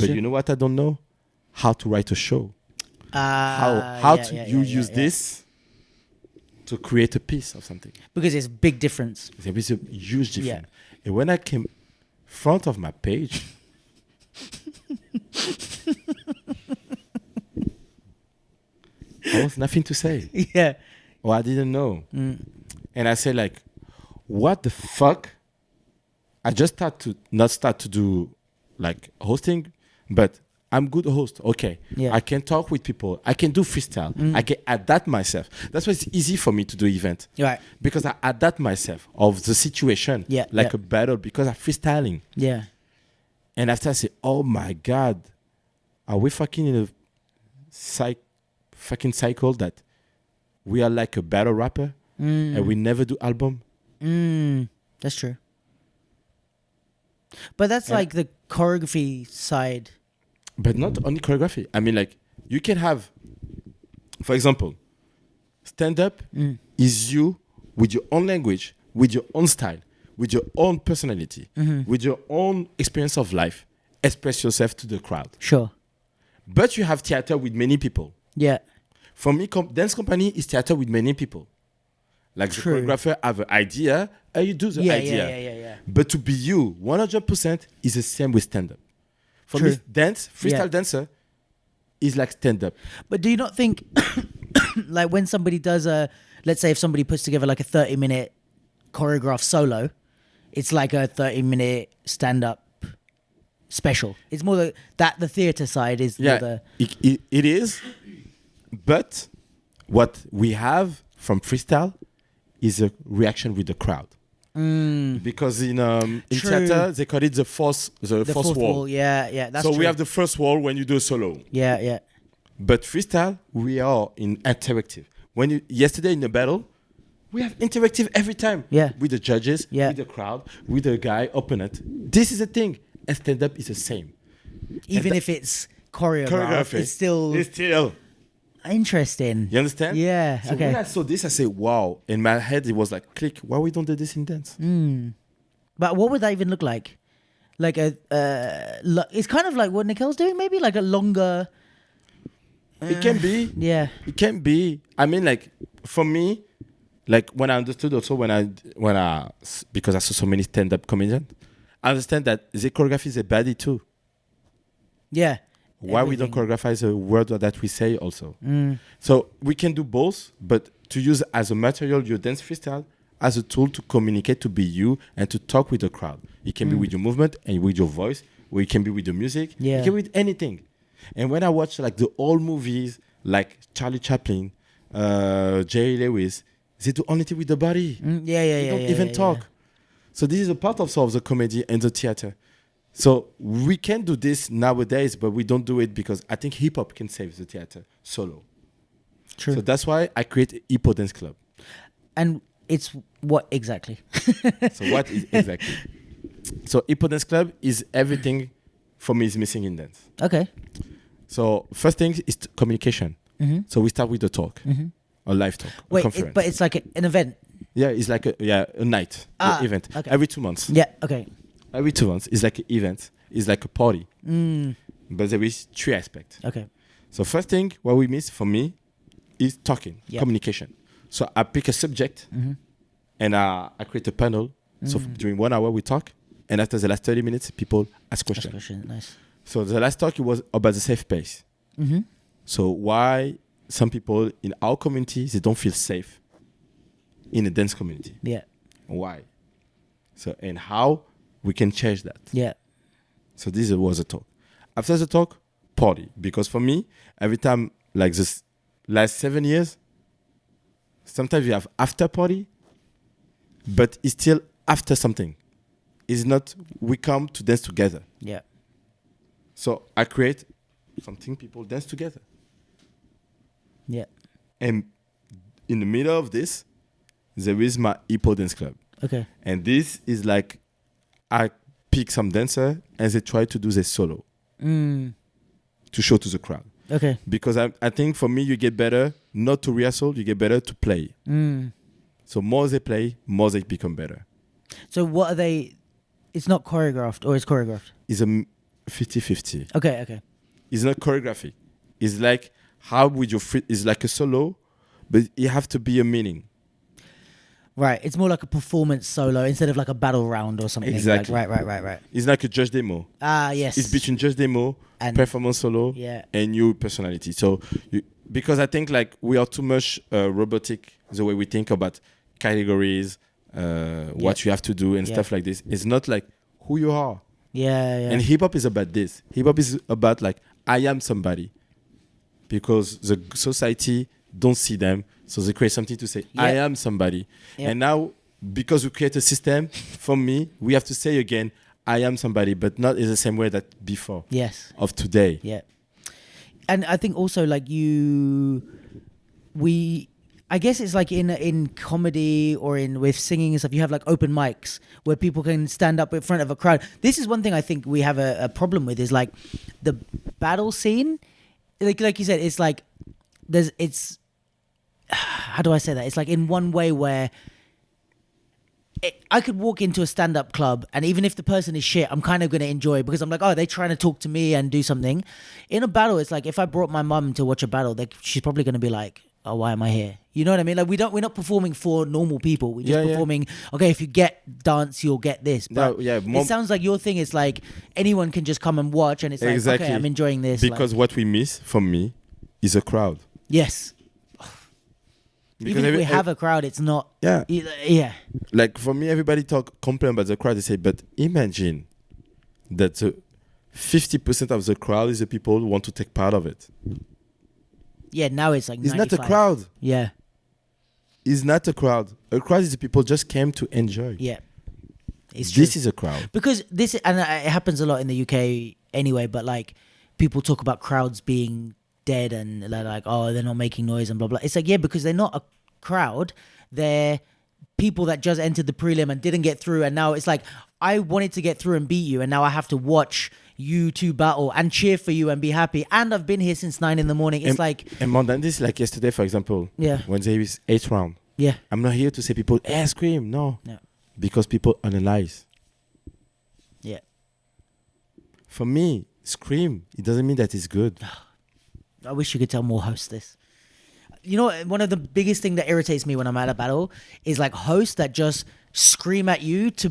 But you know what I don't know? How to write a show. How to use this to create a piece of something. Because it's a big difference. There is a huge difference. And when I came front of my page, I was nothing to say. Yeah. Or I didn't know. And I said, like, what the fuck? I just start to do like hosting, but I'm good host. Okay. Yeah. I can talk with people. I can do freestyle. I can adapt myself. That's why it's easy for me to do event. Right. Because I adapt myself of the situation. Yeah. Like a battle because I'm freestyling. Yeah. And after I say, oh my God, are we fucking in a fucking cycle that we are like a battle rapper and we never do album? That's true. But that's like the choreography side. But not only choreography. I mean, like, you can have, for example, stand-up is you with your own language, with your own style, with your own personality, with your own experience of life, express yourself to the crowd. Sure. But you have theater with many people. Yeah. For me, dance company is theater with many people. Like True. the choreographer have an idea, and you do the idea. Yeah. But to be you, 100% is the same with stand-up. For True. me, freestyle dancer is like stand-up. But do you not think, like when somebody does let's say if somebody puts together like a 30-minute choreographed solo, it's like a 30-minute stand-up special. It's more that the theater side is more the... It is. But what we have from freestyle is a reaction with the crowd. Because in theater they call it the fourth wall. Yeah, that's so true. we have the first wall when you do a solo. Yeah. But freestyle, we are in interactive. Yesterday in the battle, we have interactive every time. Yeah. With the judges, with the crowd, with the guy opponent. This is the thing. And stand-up is the same. Even if it's choreographed, it's still interesting. You understand? Yeah. So okay. when I saw this, I said, wow. In my head, it was like, click. Why we don't do this in dance? But what would that even look like? Like it's kind of like what Nikel's doing, maybe like a longer. It can be. Yeah. It can be. I mean, like for me, like when I understood also because I saw so many stand-up comedians, I understand that the choreography is a body too. Yeah. Why we don't choreographize the word that we say also. So we can do both, but to use as a material your dance freestyle as a tool to communicate, to be you and to talk with the crowd. It can be with your movement and with your voice, or it can be with the music. Yeah. It can be with anything. And when I watch like the old movies like Charlie Chaplin, Jerry Lewis, they do only thing with the body. They don't even talk. Yeah. So this is a part of the comedy and the theater. So we can do this nowadays, but we don't do it because I think hip-hop can save the theater solo. True. So that's why I create Hippoh Dance Club. And it's what exactly? So what is exactly? So Hippoh Dance Club is everything for me is missing in dance. Okay. So first thing is communication. So we start with the talk, a live talk, a conference. But it's like an event. Yeah, it's like a night, an event. Okay. Every 2 months. Yeah, okay. Every 2 months. It's like an event. It's like a party. But there is 3 aspects. Okay. So first thing, what we miss for me is talking, communication. So I pick a subject and I create a panel. So during 1 hour we talk. And after the last 30 minutes, people ask questions. Nice. So the last talk, it was about the safe space. So why some people in our community, they don't feel safe in the dance community. Yeah. Why? So, and how we can change that. Yeah. So this was a talk. After the talk, party. Because for me, every time, like this last 7 years, sometimes you have after party, but it's still after something. It's not, we come to dance together. Yeah. So I create something people dance together. Yeah. And in the middle of this, there is my Hippoh Dance Club. Okay. And this is like, I pick some dancer and they try to do their solo to show to the crowd. Okay. Because I think for me, you get better not to rehearsal, you get better to play. So more they play, more they become better. So what are they? It's not choreographed, or it's choreographed? It's a 50-50. Okay. It's not choreography. It's like how would you fit? It's like a solo, but it have to be a meaning. Right. It's more like a performance solo instead of like a battle round or something. Exactly. Like, right. It's like a judge demo. Yes. It's between judge demo, And- performance solo, Yeah. and your personality. So, because I think like we are too much robotic the way we think about categories, what you have to do and stuff like this. It's not like who you are. Yeah. And hip hop is about this. Hip hop is about like I am somebody, because the society don't see them, so they create something to say I am somebody. And now because we create a system, for me, we have to say again I am somebody, but not in the same way that before. Yes. Of today. Yeah. And I think also like I guess it's like in comedy or with singing and stuff, you have like open mics where people can stand up in front of a crowd. This is one thing I think we have a problem with, is like the battle scene. Like you said, it's like it's how do I say that? It's like in one way where I could walk into a stand-up club, and even if the person is shit, I'm kind of going to enjoy it, because I'm like, oh, they're trying to talk to me and do something. In a battle, it's like if I brought my mum to watch a battle, she's probably going to be like, oh, why am I here? You know what I mean? Like we're not performing for normal people. We're just performing. Okay, if you get dance, you'll get this. But it sounds like your thing is like anyone can just come and watch, and it's like, okay, I'm enjoying this. Because what we miss from me is a crowd. Yes. Because even if we have a crowd, it's not. Yeah. Like for me, everybody complain about the crowd. They say, but imagine that 50% of the crowd is the people who want to take part of it. Yeah, now it's like 95. It's not a crowd. Yeah. It's not a crowd. A crowd is the people just came to enjoy. Yeah. This is a crowd. Because this, and it happens a lot in the UK anyway, but like people talk about crowds being dead and they're like, oh, they're not making noise and blah, blah. It's like, yeah, because they're not a crowd. They're people that just entered the prelim and didn't get through. And now it's like, I wanted to get through and beat you, and now I have to watch you two battle and cheer for you and be happy. And I've been here since 9 a.m. It's like... And more than this, like yesterday, for example, when there is 8th round, I'm not here to say people, scream. No. Because people analyze. Yeah. For me, scream, it doesn't mean that it's good. I wish you could tell more hosts this. You know, one of the biggest thing that irritates me when I'm at a battle is like hosts that just scream at you to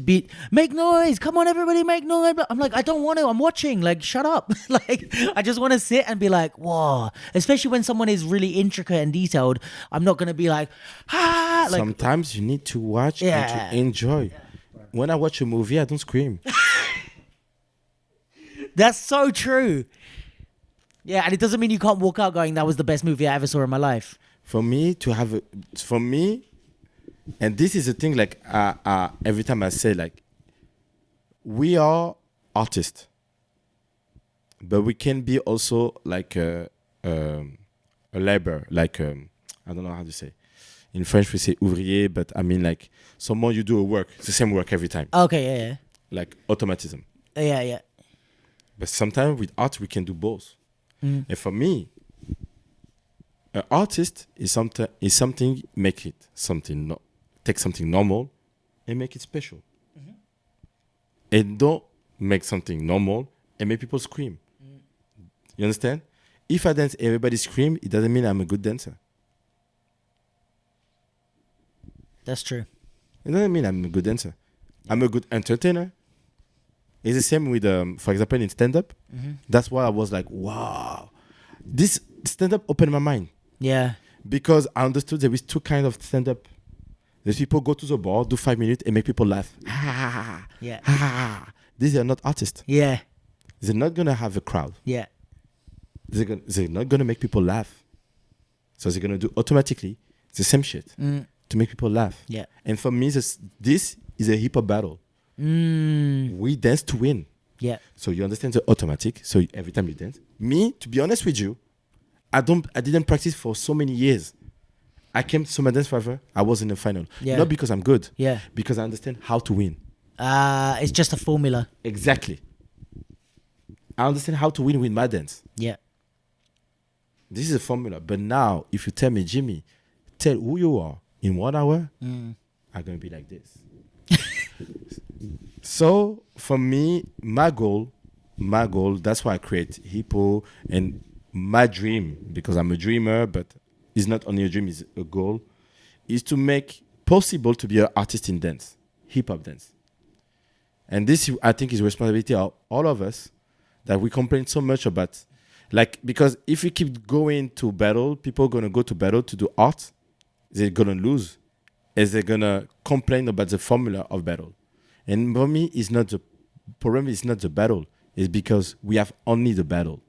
make noise. Come on, everybody, make noise. I'm like, I don't want to. I'm watching. Like, shut up. Like, I just want to sit and be like, whoa. Especially when someone is really intricate and detailed. I'm not going to be like, ah. Like, sometimes you need to watch and to enjoy. When I watch a movie, I don't scream. That's so true. Yeah, and it doesn't mean you can't walk out going, that was the best movie I ever saw in my life. For me, and this is the thing, like, every time I say, like, we are artists, but we can be also like a labor, like, I don't know how to say. In French, we say ouvrier, but I mean, like, someone you do a work, it's the same work every time. Okay, yeah. Like automatism. Yeah. But sometimes with art, we can do both. And for me, an artist is something make it something take something normal and make it special. And don't make something normal and make people scream. You understand? If I dance, everybody scream, it doesn't mean I'm a good dancer. That's true. It doesn't mean I'm a good dancer. I'm a good entertainer. It's the same with, for example, in stand-up. That's why I was like, wow. This stand-up opened my mind. Yeah. Because I understood there is two kinds of stand-up. There's people go to the bar, do 5 minutes, and make people laugh. Yeah. These are not artists. Yeah. They're not going to have a crowd. Yeah. They're not going to make people laugh. So they're going to do automatically the same shit to make people laugh. Yeah. And for me, this is a hip-hop battle. We dance to win. Yeah. So you understand the automatic. So every time you dance. Me, to be honest with you, I didn't practice for so many years. I came to Summer Dance Forever. I was in the final. Yeah. Not because I'm good. Yeah. Because I understand how to win. It's just a formula. Exactly. I understand how to win with my dance. Yeah. This is a formula. But now, if you tell me, Jimmy, tell who you are in 1 hour, I'm going to be like this. So, for me, my goal, that's why I create Hippoh, and my dream, because I'm a dreamer, but it's not only a dream, it's a goal, is to make possible to be an artist in dance, hip hop dance. And this, I think, is responsibility of all of us, that we complain so much about. Like, because if we keep going to battle, people are going to go to battle to do art. They're going to lose. As they're going to complain about the formula of battle. And for me, it's not the problem is not the battle. It's because we have only the battle.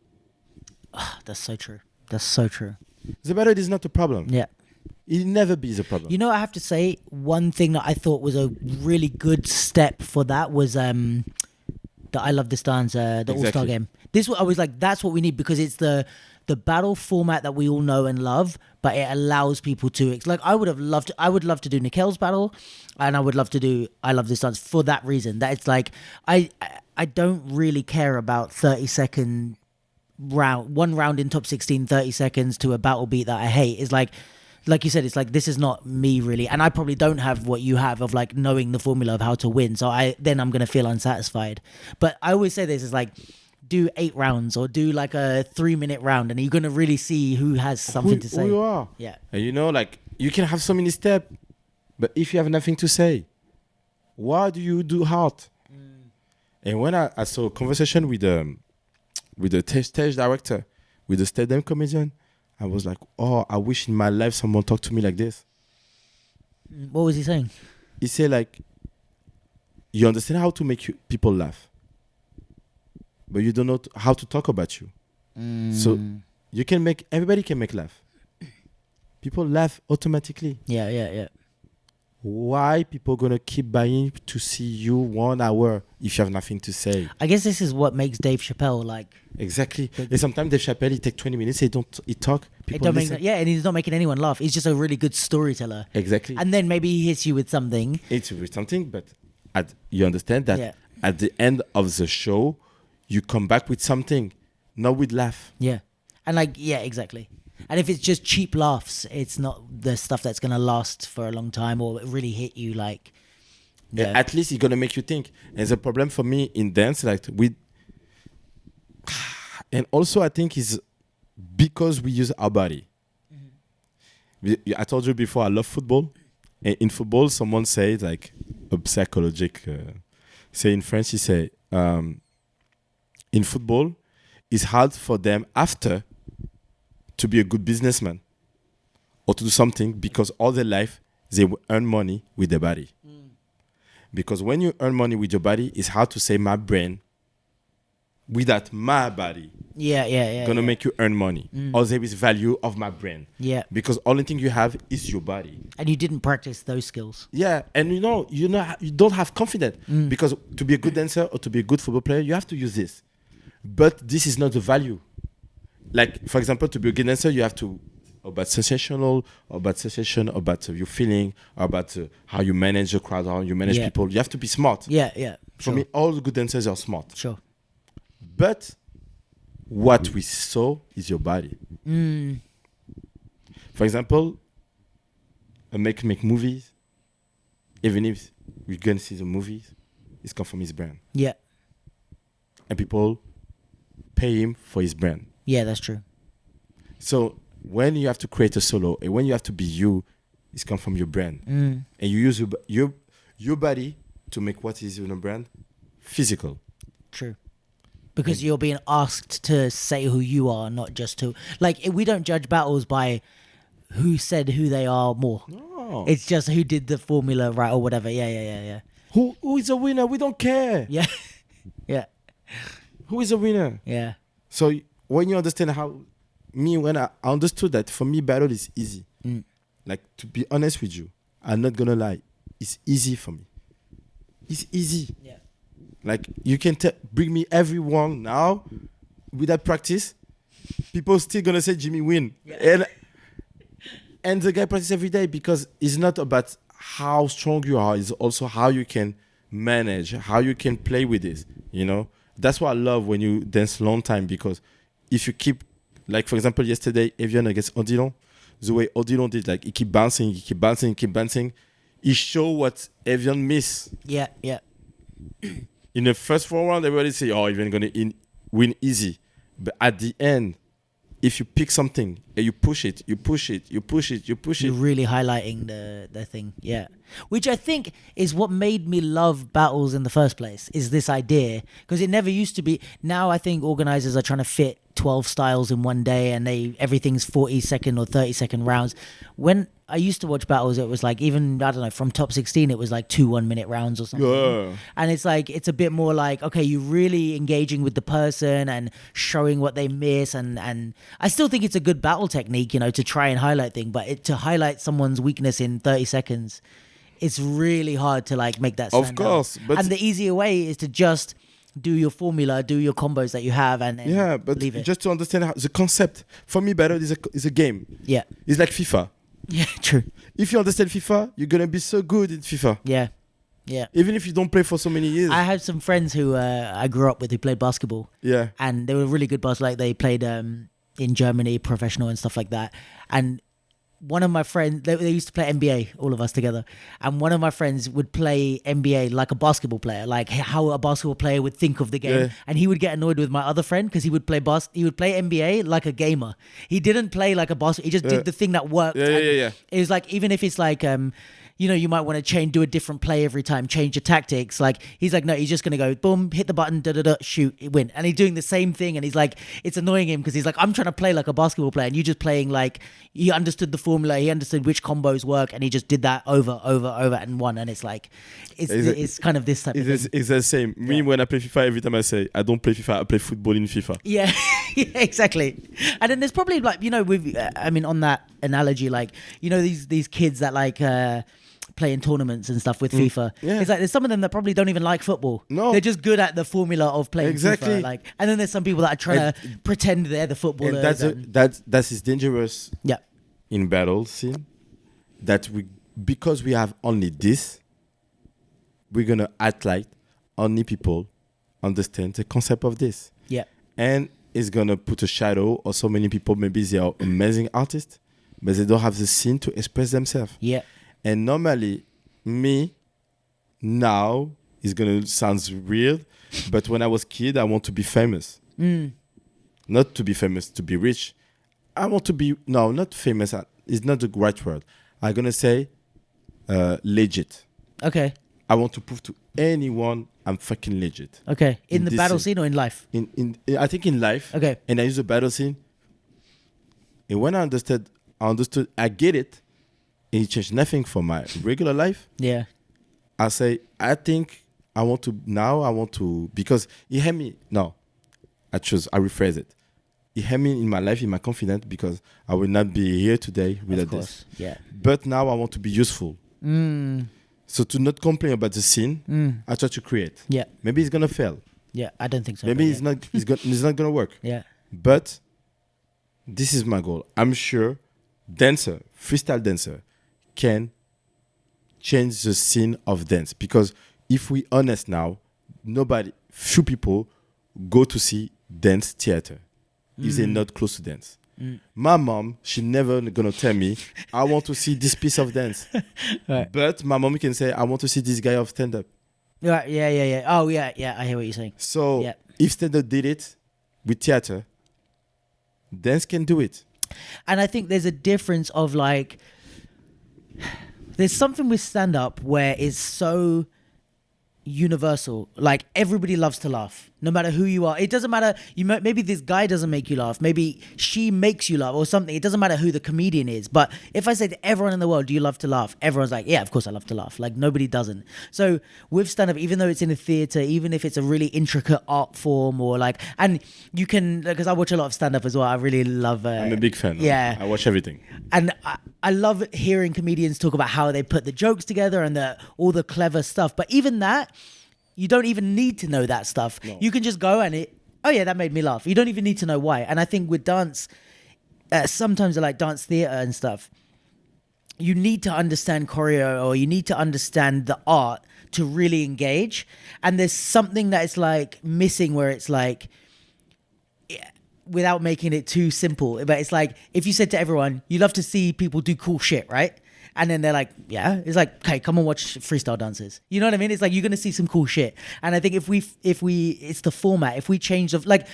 That's so true. That's so true. The battle is not the problem. Yeah. It'll never be the problem. You know, I have to say, one thing that I thought was a really good step for that was the I Love This Dance, the All-Star game. I was like, that's what we need, because it's the battle format that we all know and love, but it allows people to, like, I would love to do Nikel's battle, and I would love to do I Love This Dance for that reason, that it's like, I don't really care about 30-second one round in top 16, 30 seconds to a battle beat that I hate. It's like you said, it's like, this is not me really, and I probably don't have what you have of like knowing the formula of how to win, so I'm gonna feel unsatisfied. But I always say this is like, do 8 rounds or do like a 3-minute round, and you're gonna really see who has something to say. Who you are. Yeah. And you know, like, you can have so many steps, but if you have nothing to say, why do you do hard? And when I saw a conversation with the stage director, with the stand-up comedian, I was like, oh, I wish in my life someone talked to me like this. What was he saying? He said, like, you understand how to make people laugh, but you don't know how to talk about you. So you can everybody can make laugh. People laugh automatically. Yeah. Why people gonna keep buying to see you 1 hour if you have nothing to say? I guess this is what makes Dave Chappelle like. Exactly. And sometimes Dave Chappelle, he take 20 minutes, he talk. People listen. And he's not making anyone laugh. He's just a really good storyteller. Exactly. And then maybe he hits you with something. But you understand that at the end of the show, you come back with something, not with laugh. Yeah. And like, yeah, exactly. And if it's just cheap laughs, it's not the stuff that's going to last for a long time or really hit you like... Yeah. At least it's going to make you think. And the problem for me in dance, like and also I think is because we use our body. Mm-hmm. I told you before, I love football. And in football, someone said, like, a psychologic, say in French, he say, in football, it's hard for them after to be a good businessman or to do something, because all their life they earn money with their body. Because when you earn money with your body, it's hard to say my brain without my body gonna make you earn money, or there is value of my brain, because only thing you have is your body, and you didn't practice those skills. And you don't have confidence, because to be a good dancer or to be a good football player, you have to use this, but this is not the value. Like, for example, to be a good dancer, you have to about sensational, about sensation, about your feeling, about how you manage the crowd, how you manage people. You have to be smart. For me, all the good dancers are smart. Sure. But what we saw is your body. For example, a make movies, even if we're going to see the movies, it's come from his brand. Yeah. And people pay him for his brand. Yeah, that's true. So when you have to create a solo and when you have to be you, it's come from your brand. And you use your body to make what is in a brand physical. True. Because you're being asked to say who you are, not just to... Like, we don't judge battles by who said who they are more. No. It's just who did the formula right or whatever. Yeah. Who is a winner? We don't care. Yeah. Yeah. Who is a winner? Yeah. So when you understand when I understood that, for me, battle is easy. Like, to be honest with you, I'm not going to lie. It's easy for me. It's easy. Yeah. Like, you can bring me everyone now without practice. People still going to say Jimmy win. Yeah. And the guy practices every day, because it's not about how strong you are. It's also how you can manage, how you can play with this, you know? That's what I love when you dance long time, because if you keep, like, for example, yesterday, Evian against Odilon, the way Odilon did, like, he keep bouncing, he show what Evian miss. Yeah. In the first 4 rounds, everybody say, oh, Evian going to win easy. But at the end, if you pick something and you push it, you push it, you push it, you push You're it. really highlighting the thing, yeah. Which I think is what made me love battles in the first place, is this idea. Because it never used to be. Now I think organizers are trying to fit 12 styles in one day, and everything's 40-second or 30-second rounds. When I used to watch battles, it was like, even, I don't know, from top 16, it was like 2 1-minute rounds or something. Yeah. And it's like, it's a bit more like, okay, you're really engaging with the person and showing what they miss. And I still think it's a good battle technique, you know, to try and highlight things, but to highlight someone's weakness in 30 seconds, it's really hard to like make that stand Of course, out. but And the easier way is to just do your formula, do your combos that you have, and yeah, but leave it. just to understand the concept, for me, battle is a game. Yeah. It's like FIFA. Yeah, true. If you understand FIFA, you're gonna be so good in FIFA. Yeah. Yeah. Even if you don't play for so many years. I have some friends who I grew up with who played basketball. Yeah. And they were really good basketball. Like they played in Germany, professional and stuff like that. And one of my friends, they used to play NBA, all of us together. And one of my friends would play NBA like a basketball player, like how a basketball player would think of the game. Yeah. And he would get annoyed with my other friend because he would play NBA like a gamer. He didn't play like a basketball. He just did the thing that worked. Yeah. It was like, even if it's like, you know, you might want to do a different play every time, change your tactics. Like, he's like, no, he's just going to go, boom, hit the button, shoot, win. And he's doing the same thing. And he's like, it's annoying him because he's like, I'm trying to play like a basketball player. And you just playing like, he understood the formula, he understood which combos work, and he just did that over and won. And it's like, it's kind of this type of thing. It's the same. Me, when I play FIFA, every time I say, I don't play FIFA, I play football in FIFA. Yeah, yeah, exactly. And then there's probably like, you know, with, I mean, on that analogy, like, you know, these kids that like, play in tournaments and stuff with FIFA. Yeah. It's like there's some of them that probably don't even like football. No. They're just good at the formula of playing Exactly. FIFA. Like, and then there's some people that are trying to pretend they're the footballers. And that is dangerous yeah. in battle scene. That because we have only this, we're gonna act like only people understand the concept of this. Yeah. And it's gonna put a shadow, or so many people, maybe they are amazing artists, but they don't have the scene to express themselves. Yeah. And normally, me, now, is going to sound weird, but when I was kid, I want to be famous. Not to be famous, to be rich. I want to be, no, not famous. It's not the right word. I'm going to say legit. Okay. I want to prove to anyone I'm fucking legit. Okay. In the this battle scene scene or in life? I think in life. Okay. And I use the battle scene. And when I understood, I get it. And it changed nothing for my regular life. Yeah. I say, I think I want to, because he had me, no, I rephrase it. He had me in my life, in my confidence, because I will not be here today without this. Yeah. But now I want to be useful. So to not complain about the scene, I try to create. Yeah. Maybe it's going to fail. Yeah. I don't think so. Maybe but it's not going to work. Yeah. But this is my goal. I'm sure freestyle dancer, can change the scene of dance, because if we honest now, few people go to see dance theater if they're not close to dance. My mom, she never gonna tell me I want to see this piece of dance. Right. But my mom can say I want to see this guy of stand-up. Right. Yeah. Oh yeah. I hear what you're saying. So Yeah. if stand-up did it with theater, dance can do it. And I think there's a difference of like, there's something with stand-up where it's so universal. Like, everybody loves to laugh, no matter who you are. It doesn't matter. Maybe this guy doesn't make you laugh. Maybe she makes you laugh or something. It doesn't matter who the comedian is. But if I say to everyone in the world, do you love to laugh? Everyone's like, yeah, of course I love to laugh. Like, nobody doesn't. So with stand-up, even though it's in a theater, even if it's a really intricate art form, or like, and you can, because I watch a lot of stand-up as well. I really love. I'm a big fan. Yeah. I watch everything. And I love hearing comedians talk about how they put the jokes together and all the clever stuff. But even that, you don't even need to know that stuff. No. You can just go and oh yeah, that made me laugh. You don't even need to know why. And I think with dance, sometimes like dance theater and stuff, you need to understand choreo, or you need to understand the art to really engage. And there's something that is like missing, where it's like, without making it too simple, but it's like, if you said to everyone, you love to see people do cool shit, right? And then they're like, yeah, it's like, okay, come and watch freestyle dances. You know what I mean? It's like, you're going to see some cool shit. And I think if we, it's the format, if we change like,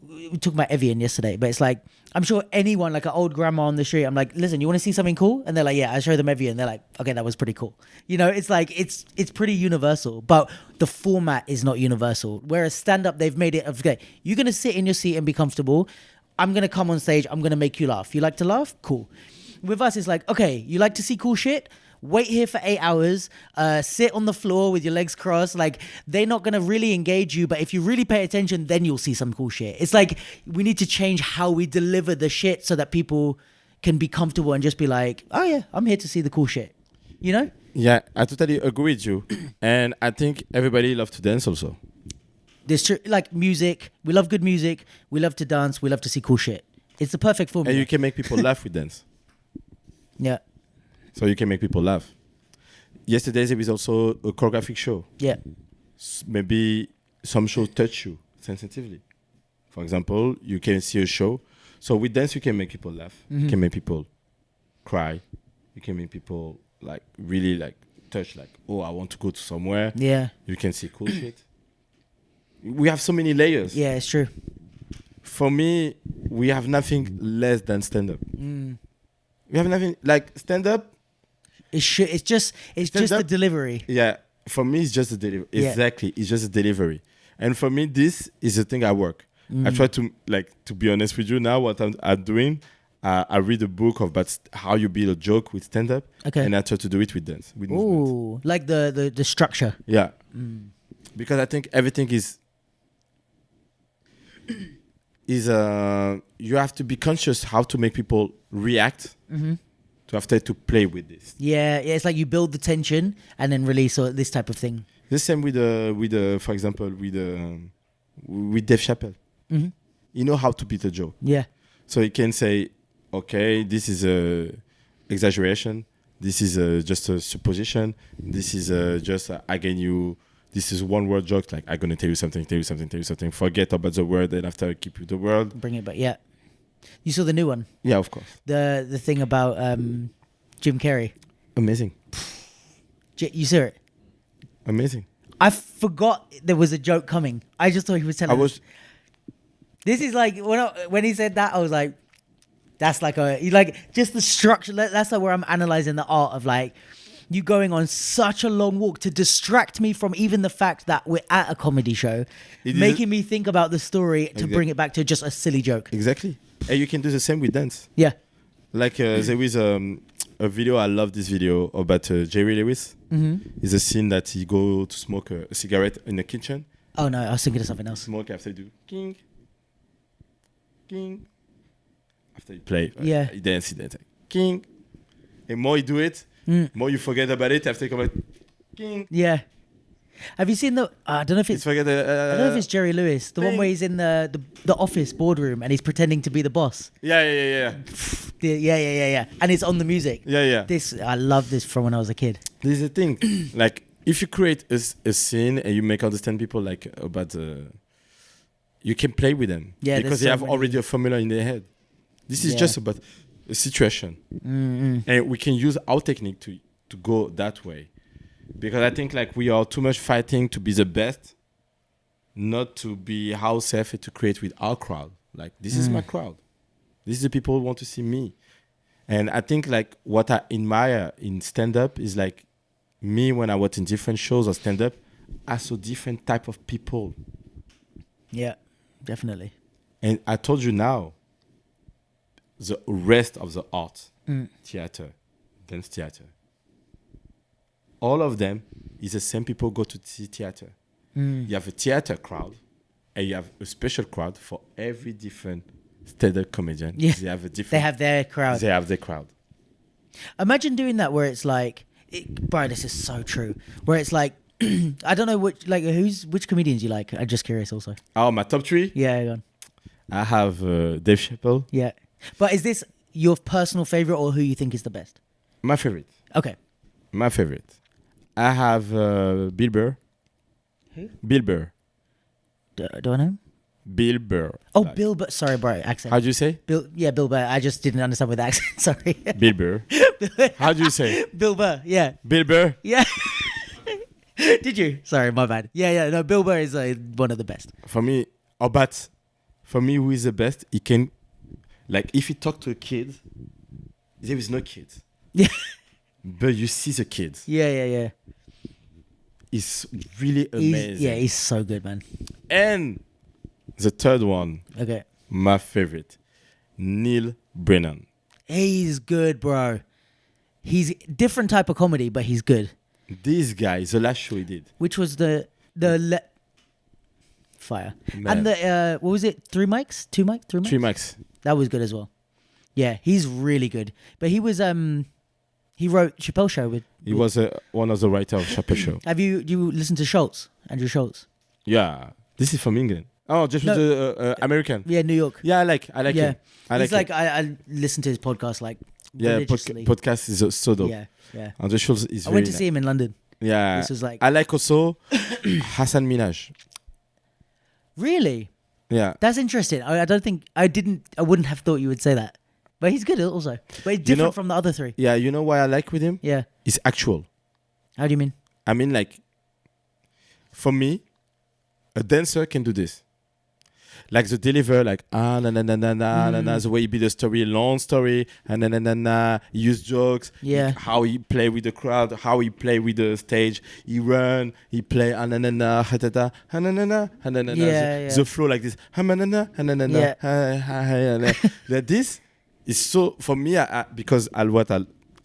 we were talking about Evian yesterday, but it's like, I'm sure anyone, like an old grandma on the street, I'm like, listen, you want to see something cool? And they're like, yeah, I show them every year. And they're like, okay, that was pretty cool. You know, it's like, it's pretty universal, but the format is not universal. Whereas stand-up, they've made it, okay, you're going to sit in your seat and be comfortable. I'm going to come on stage. I'm going to make you laugh. You like to laugh? Cool. With us, it's like, okay, you like to see cool shit? Wait here for 8 hours, sit on the floor with your legs crossed. Like, they're not going to really engage you, but if you really pay attention, then you'll see some cool shit. It's like, we need to change how we deliver the shit so that people can be comfortable and just be like, oh yeah, I'm here to see the cool shit. You know? Yeah, I totally agree with you. And I think everybody loves to dance also. There's like music. We love good music. We love to dance. We love to see cool shit. It's the perfect formula. And you can make people laugh with dance. Yeah. So you can make people laugh. Yesterday there was also a choreographic show. Yeah. Maybe some shows touch you sensitively. For example, you can see a show. So with dance, you can make people laugh. You can make people cry. You can make people like really like touch, like, oh, I want to go to somewhere. Yeah. You can see cool shit. We have so many layers. Yeah, it's true. For me, we have nothing less than stand-up. We have nothing like stand-up. It's just the delivery. Yeah, for me, it's just the delivery. Yeah. Exactly, it's just the delivery. And for me, this is the thing I work. I try to be honest with you now. What I'm doing, I read a book about how you build a joke with stand-up, and I try to do it with dance, with movement. Ooh, like the structure. Yeah, because I think everything is you have to be conscious how to make people react. To after to play with this. Yeah, it's like you build the tension and then release this type of thing. The same with for example, with Dave Chappelle. You know how to beat a joke. Yeah. So you can say, okay, this is a exaggeration. This is just a supposition. This is just again you. This is one word joke. Like I'm gonna tell you something. Forget about the word, and after I keep you the word. Bring it back. Yeah. You saw the new one? Yeah, of course. The thing about Jim Carrey. Amazing. You saw it? Amazing. I forgot there was a joke coming. I just thought he was telling us. This is like, when he said that, I was like, that's like just the structure. That's like where I'm analyzing the art of like, you going on such a long walk to distract me from even the fact that we're at a comedy show, making me think about the story to bring it back to just a silly joke. Exactly. And you can do the same with dance. Yeah. Like there is a video, I love this video about Jerry Lewis. It's a scene that he go to smoke a cigarette in the kitchen. Oh no, I was thinking of something else. Smoke after you do king, king. After you play, yeah. He dance, like, king. And more you do it, more you forget about it after you come back, king. Yeah. Have you seen I don't know if it's. I don't know if it's Jerry Lewis, the one where he's in the office boardroom and he's pretending to be the boss. Yeah. Yeah. And it's on the music. Yeah. I love this from when I was a kid. This is the thing, like if you create a scene and you make understand people like about you can play with them. Yeah, because they have already a formula in their head. This is just about a situation, and we can use our technique to go that way. Because I think like we are too much fighting to be the best, not to be how safe to create with our crowd. Like this is my crowd. This is the people who want to see me. And I think like what I admire in stand-up is like me when I was in different shows or stand-up, I saw different type of people. Yeah, definitely. And I told you now, the rest of the art, theater, dance theater, all of them is the same people go to see theater. You have a theater crowd and you have a special crowd for every different stand-up comedian. Yeah. They have their crowd. They have their crowd. Imagine doing that where it's like, bro, this is so true. Where it's like, I don't know which comedians you like. I'm just curious also. Oh, my top 3? Yeah, go on. I have Dave Chappelle. Yeah. But is this your personal favorite or who you think is the best? My favorite. Okay. My favorite. I have Bill Burr. Who? Bill Burr. Do I know him? Bill Burr. Oh, like. Bill Burr. Sorry, bro. Accent. How do you say? Bill Burr. I just didn't understand with the accent. Sorry. Bill Burr. How do you say? Bill Burr. Yeah. Bill Burr. Yeah. Did you? Sorry, my bad. Yeah. No, Bill Burr is one of the best. For me, but for me, who is the best? Like if you talk to a kid, there is no kid. Yeah. But you see the kids. Yeah. It's really amazing. He's so good, man. And the third one, Okay. my favorite, Neil Brennan. He's good, bro. He's different type of comedy, but he's good. This guy, the last show he did. Which was fire. Man. And the what was it? 3 mics? 2 mics? 3 mics? 3 Max. That was good as well. Yeah, he's really good. But he was he wrote Chappelle Show with. He was one of the writers of Chappelle Show. Have you listened to Schultz? Andrew Schultz? Yeah, this is from England. Oh, just No. with the American. Yeah, New York. Yeah, I like Yeah. him. I He's like like I listen to his podcast like yeah, religiously. podcast is so dope. Yeah. And the show is I very went to nice. see him in London. Yeah, This was like I like also Hassan Minaj. really. Yeah, That's interesting. I wouldn't have thought you would say that. But he's good also. But he's different from the other 3. yeah. You know why I like with him? Yeah. It's actual. How do you mean? I mean, like, for me, a dancer can do this. Like the deliver, like na na na na na na, the way he build a story, long story, and na na na na. He use jokes. Yeah. How he play with the crowd, how he play with the stage. He run, he play na na na ha ta ta ha na na na ha na na na. Yeah. The flow like this. Ha na na na ha na na na. Yeah. Ha ha ha. Like this is so for me. Because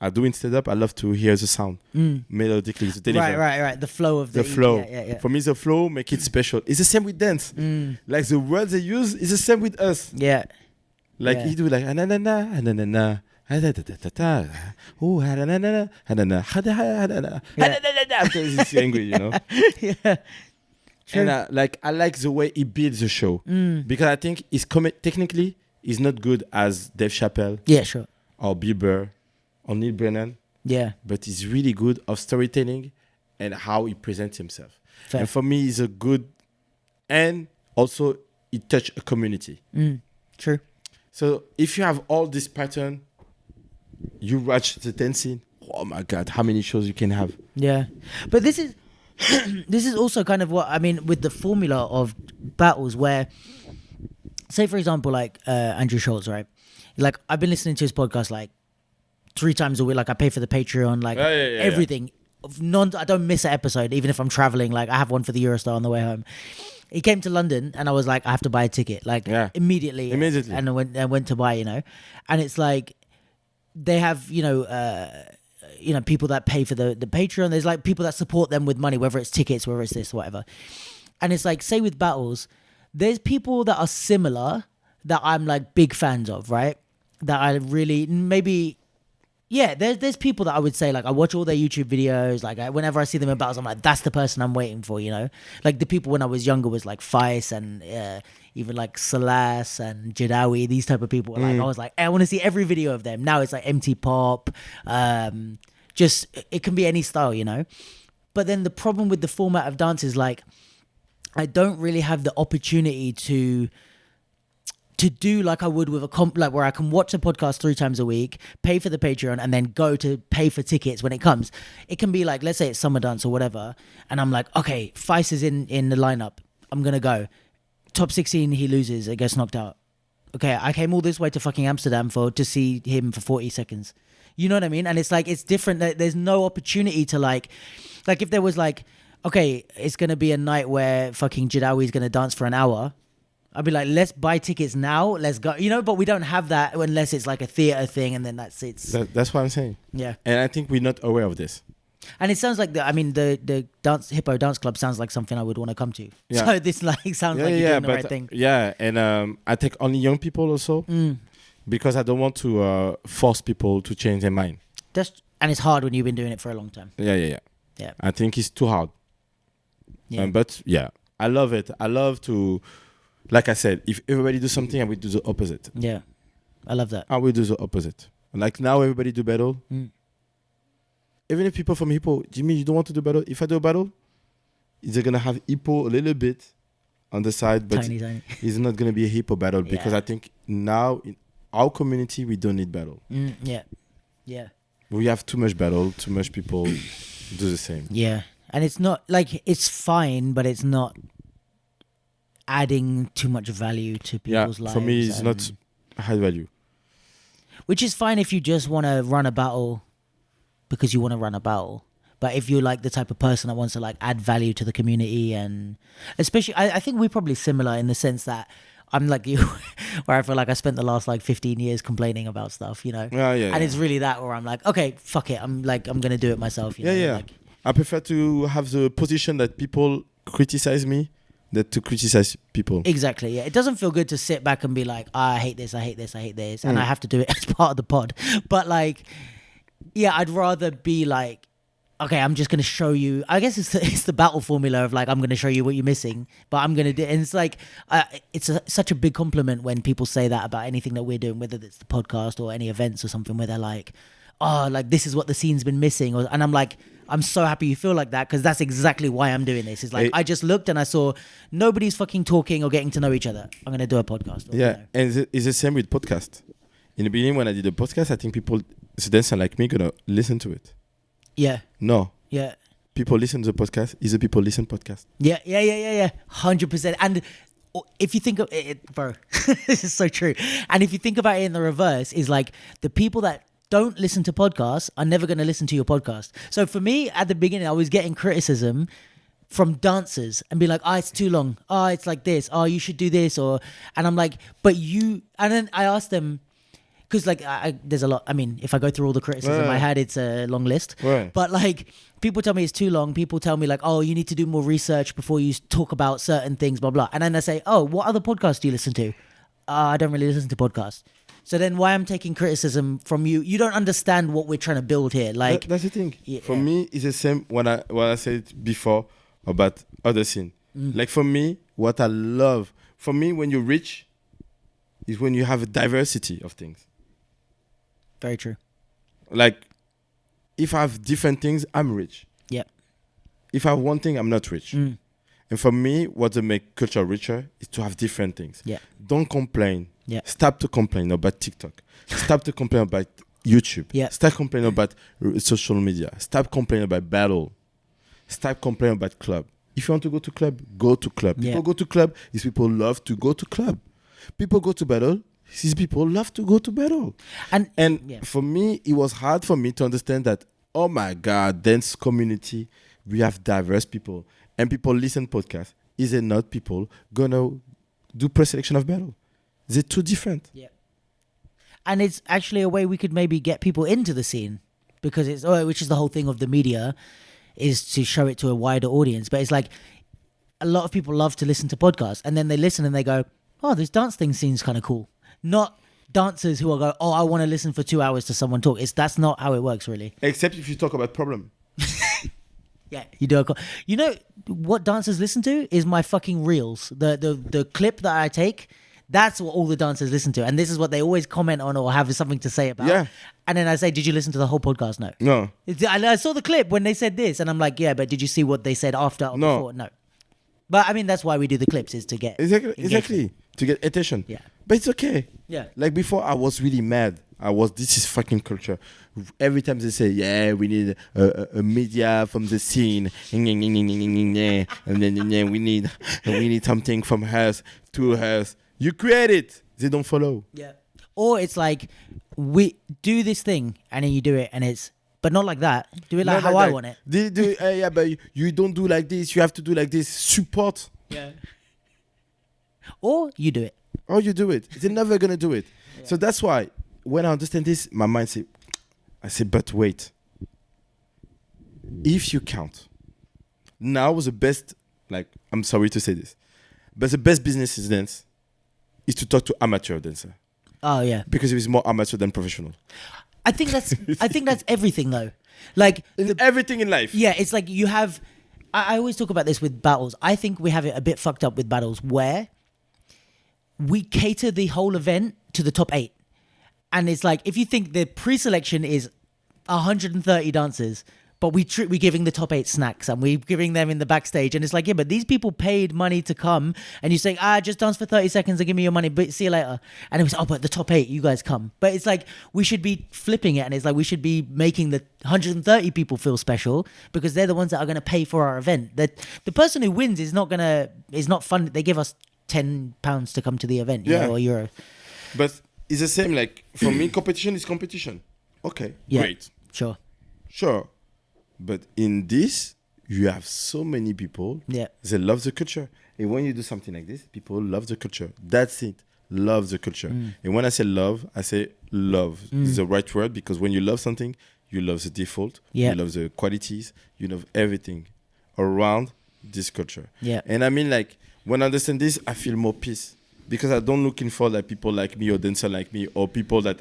I do in stand up. I love to hear the sound melodically. The deliver. Right. The flow of The flow. Yeah. For me, the flow make it special. It's the same with dance. Like the words they use is the same with us. Yeah. Like Yeah. he do like na na na na na na. Oh, na na na na na na. After he's angry, you know. Yeah. True. And I like the way he builds the show because I think he's technically he's not good as Dave Chappelle Yeah, sure. or Bill Burr or Neil Brennan, Yeah. but he's really good of storytelling and how he presents himself. Fair. And for me, he's a good, and also he touch a community. True. So if you have all this pattern, you watch the dancing. Oh my God, how many shows you can have? Yeah. But this is this is also kind of what I mean with the formula of battles where, say for example, like Andrew Schultz, right? Like I've been listening to his podcast like 3 times a week. Like I pay for the Patreon, like everything. I don't miss an episode, even if I'm traveling. Like I have one for the Eurostar on the way home. He came to London, and I was like, I have to buy a ticket, like immediately, and I went to buy, and it's like they have, people that pay for the Patreon. There's like people that support them with money, whether it's tickets, whether it's this, whatever. And it's like, say with battles, there's people that are similar that I'm like big fans of, right? That I really maybe. Yeah, there's people that I would say, like, I watch all their YouTube videos. Like, whenever I see them in battles, I'm like, that's the person I'm waiting for, Like, the people when I was younger was, like, Feist and even, like, Salas and Jadawi, these type of people. Like, I was like, I want to see every video of them. Now it's, like, MT Pop. Just, it can be any style, But then the problem with the format of dance is, like, I don't really have the opportunity to do like I would with a like where I can watch a podcast 3 times a week, pay for the Patreon, and then go to pay for tickets when it comes. It can be like, let's say it's Summer Dance or whatever, and I'm like, okay, Feist is in the lineup. I'm gonna go. Top 16, he loses, it gets knocked out. Okay, I came all this way to fucking Amsterdam to see him for 40 seconds. You know what I mean? And it's like, it's different. There's no opportunity to like if there was like, okay, it's gonna be a night where fucking Jadawi's gonna dance for an hour. I'd be like, let's buy tickets now. Let's go. But we don't have that unless it's like a theater thing, and then that's it. That's what I'm saying. Yeah. And I think we're not aware of this. And it sounds like the Hippoh dance club sounds like something I would want to come to. Yeah. So this sounds like you're doing the right thing. Yeah, and I take only young people also because I don't want to force people to change their mind. And it's hard when you've been doing it for a long time. Yeah. Yeah. I think it's too hard. Yeah. But yeah, I love it. I love to. Like I said, if everybody do something, I will do the opposite. Yeah, I love that. I will do the opposite. Like now, everybody do battle. Even if people from Hippoh, Jimmy, you don't want to do battle. If I do a battle, they're gonna have Hippoh a little bit on the side, but tiny. it's not gonna be a Hippoh battle because I think now in our community we don't need battle. Yeah. We have too much battle. Too much people do the same. Yeah, and it's not like it's fine, but it's not adding too much value to people's lives. For me, it's not high value. Which is fine if you just want to run a battle because you want to run a battle. But if you're like the type of person that wants to like add value to the community, and especially, I think we're probably similar in the sense that I'm like you, where I feel like I spent the last like 15 years complaining about stuff, you know? And it's really that where I'm like, okay, fuck it. I'm going to do it myself. You know? Like, I prefer to have the position that people criticize me than to criticize people. Exactly, yeah. It doesn't feel good to sit back and be like, I hate this, I hate this, I hate this. And I have to do it as part of the pod. But like, yeah, I'd rather be like, okay, I'm just going to show you. I guess it's the battle formula of like, I'm going to show you what you're missing, but I'm going to do. And it's like, such a big compliment when people say that about anything that we're doing, whether it's the podcast or any events or something, where they're like, oh, like this is what the scene's been missing. And I'm like, I'm so happy you feel like that, because that's exactly why I'm doing this. It's like, I just looked and I saw nobody's fucking talking or getting to know each other. I'm going to do a podcast. And it's the same with podcast. In the beginning, when I did a podcast, I think people, students like me, going to listen to it. Yeah. No. Yeah. People listen to the podcast. Is the people listen podcast? Yeah. 100%. And if you think of it, bro, this is so true. And if you think about it in the reverse, is like the people that don't listen to podcasts are never going to listen to your podcast. So for me, at the beginning, I was getting criticism from dancers and be like, oh, it's too long. Oh, it's like this. Oh, you should do this. And I'm like, but you, and then I asked them, because like there's a lot. I mean, if I go through all the criticism I had, it's a long list. Right. But like, people tell me it's too long. People tell me like, oh, you need to do more research before you talk about certain things, blah blah. And then I say, oh, what other podcasts do you listen to? I don't really listen to podcasts. So then, why I'm taking criticism from you? You don't understand what we're trying to build here. Like that's the thing. For me, it's the same. When I said before about other scene. Like for me, what I love, for me, when you're rich, is when you have a diversity of things. Very true. Like, if I have different things, I'm rich. Yeah. If I have one thing, I'm not rich. And for me, what to make culture richer is to have different things. Yeah. Don't complain. Yeah. Stop to complain about TikTok. Stop to complain about YouTube. Yeah. Stop complaining about social media. Stop complaining about battle. Stop complaining about club. If you want to go to club, go to club. People go to club is people love to go to club. People go to battle. These people love to go to battle. And for me, it was hard for me to understand that, oh my God, dance community, we have diverse people. And people listen podcasts. Is it not people gonna do pre-selection of battle? They're too different. Yeah. And it's actually a way we could maybe get people into the scene, because which is the whole thing of the media, is to show it to a wider audience. But it's like, a lot of people love to listen to podcasts, and then they listen and they go, oh, this dance thing seems kind of cool. Not dancers who are go, oh, I want to listen for 2 hours to someone talk. That's not how it works, really. Except if you talk about problem. Yeah, you do. You know what dancers listen to is my fucking reels. The clip that I take, that's what all the dancers listen to. And this is what they always comment on or have something to say about. Yeah. And then I say, did you listen to the whole podcast? No. No. I saw the clip when they said this. And I'm like, yeah, but did you see what they said after or before? No. But I mean, that's why we do the clips, is to get Exactly. To get attention. Yeah. But it's okay. Yeah. Like before, I was really mad. This is fucking culture. Every time they say, yeah, we need a media from the scene, and then we need something from us to us. You create it. They don't follow. Yeah. Or it's like, we do this thing, and then you do it, and it's, but not like that. Do it like how I want it. Yeah, but you don't do like this. You have to do like this. Support. Yeah. Or you do it. Or you do it. They're never gonna do it. Yeah. So that's why when I understand this, my mind I say, but wait. If you count, now the best, like, I'm sorry to say this, but the best business is dance is to talk to amateur dancer. Oh yeah. Because it is more amateur than professional. I think that's everything though. Like everything in life. Yeah, it's like you have. I always talk about this with battles. I think we have it a bit fucked up with battles where we cater the whole event to the top 8. And it's like, if you think the pre-selection is 130 dancers, but we're giving the top 8 snacks and we're giving them in the backstage. And it's like, yeah, but these people paid money to come. And you say, just dance for 30 seconds and give me your money, but see you later. And it was, but the top 8, you guys come. But it's like, we should be flipping it. And it's like, we should be making the 130 people feel special, because they're the ones that are going to pay for our event. That the person who wins is not fun. They give us £10 to come to the event, you know, or €1. But it's the same. Like for me, competition is competition. Okay, Yeah. great, Sure. but in this, you have so many people. Yeah. They love the culture, and when you do something like this, people love the culture. That's it. Love the culture. And when I say love is the right word, because when you love something, you love the default, Yeah. you love the qualities, you love everything around this culture. Yeah. And I mean, like, when I understand this, I feel more peace, because I don't looking for like people like me or dancer like me or people that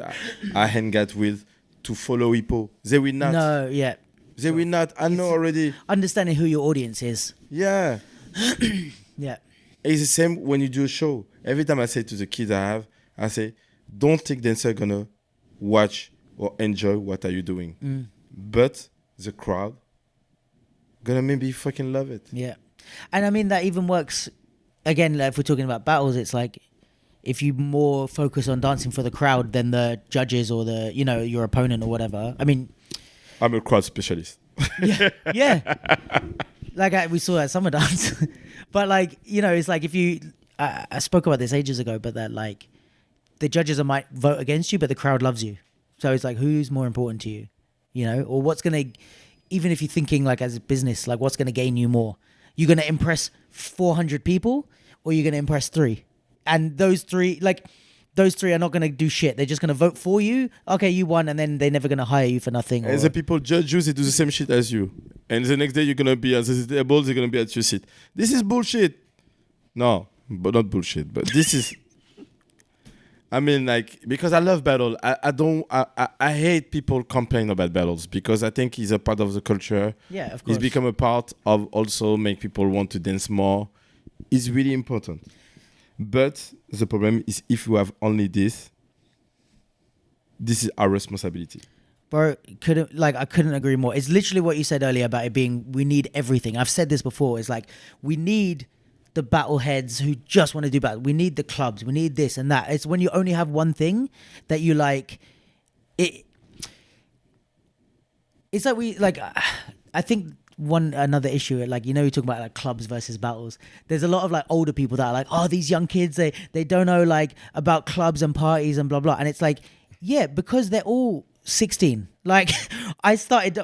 I hang out with to follow Hippoh. They will not. No, yeah. They will not. I know already. Understanding who your audience is. Yeah. Yeah. It's the same when you do a show. Every time I say to the kids I say, don't think dancer gonna watch or enjoy what are you doing. But the crowd gonna maybe fucking love it. Yeah. And I mean, that even works, again, like if we're talking about battles, it's like, if you more focus on dancing for the crowd than the judges or the, your opponent or whatever. I mean, I'm a crowd specialist. yeah. Like we saw at Summer Dance. But like, it's like if you, I spoke about this ages ago, but that like the judges might vote against you, but the crowd loves you. So it's like, who's more important to you, or what's going to, even if you're thinking like as a business, like what's going to gain you more? You're going to impress 400 people or you're going to impress 3? And those three are not going to do shit. They're just going to vote for you. Okay, you won, and then they're never going to hire you for nothing. And the people judge you, they do the same shit as you. And the next day you're going to be at the table, they're going to be at your seat. This is bullshit. No, but not bullshit. But this is... I mean, like, because I love battle. I hate people complain about battles, because I think it's a part of the culture. Yeah, of course. It's become a part of also make people want to dance more. It's really important. But the problem is, if you have only this is our responsibility. Bro, I couldn't agree more. It's literally what you said earlier about it being, we need everything. I've said this before. It's like, we need the battle heads who just want to do battle. We need the clubs. We need this and that. It's when you only have one thing that you like. It's like I think another issue, like, you're talking about like clubs versus battles. There's a lot of like older people that are like, oh, these young kids, they don't know like about clubs and parties and blah blah. And it's like, yeah, because they're all 16. Like,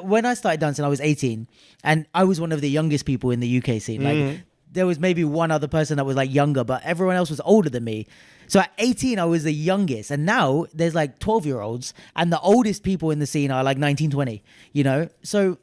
when I started dancing, I was 18, and I was one of the youngest people in the UK scene. Like, there was maybe one other person that was like younger, but everyone else was older than me. So at 18, I was the youngest. And now there's like 12-year-olds, and the oldest people in the scene are like 19, 20, So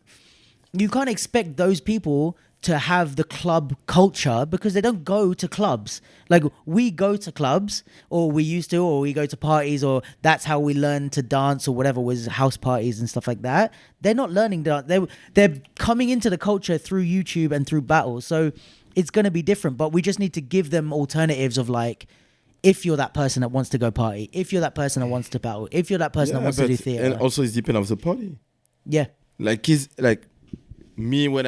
you can't expect those people to have the club culture, because they don't go to clubs. Like, we go to clubs, or we used to, or we go to parties, or that's how we learn to dance, or whatever, was house parties and stuff like that. They're not learning dance. They're coming into the culture through YouTube and through battles. So it's going to be different, but we just need to give them alternatives of like, if you're that person that wants to go party, if you're that person that wants to battle, if you're that person that wants to do theater. And also, it's depending on the party. Yeah. Like, me, when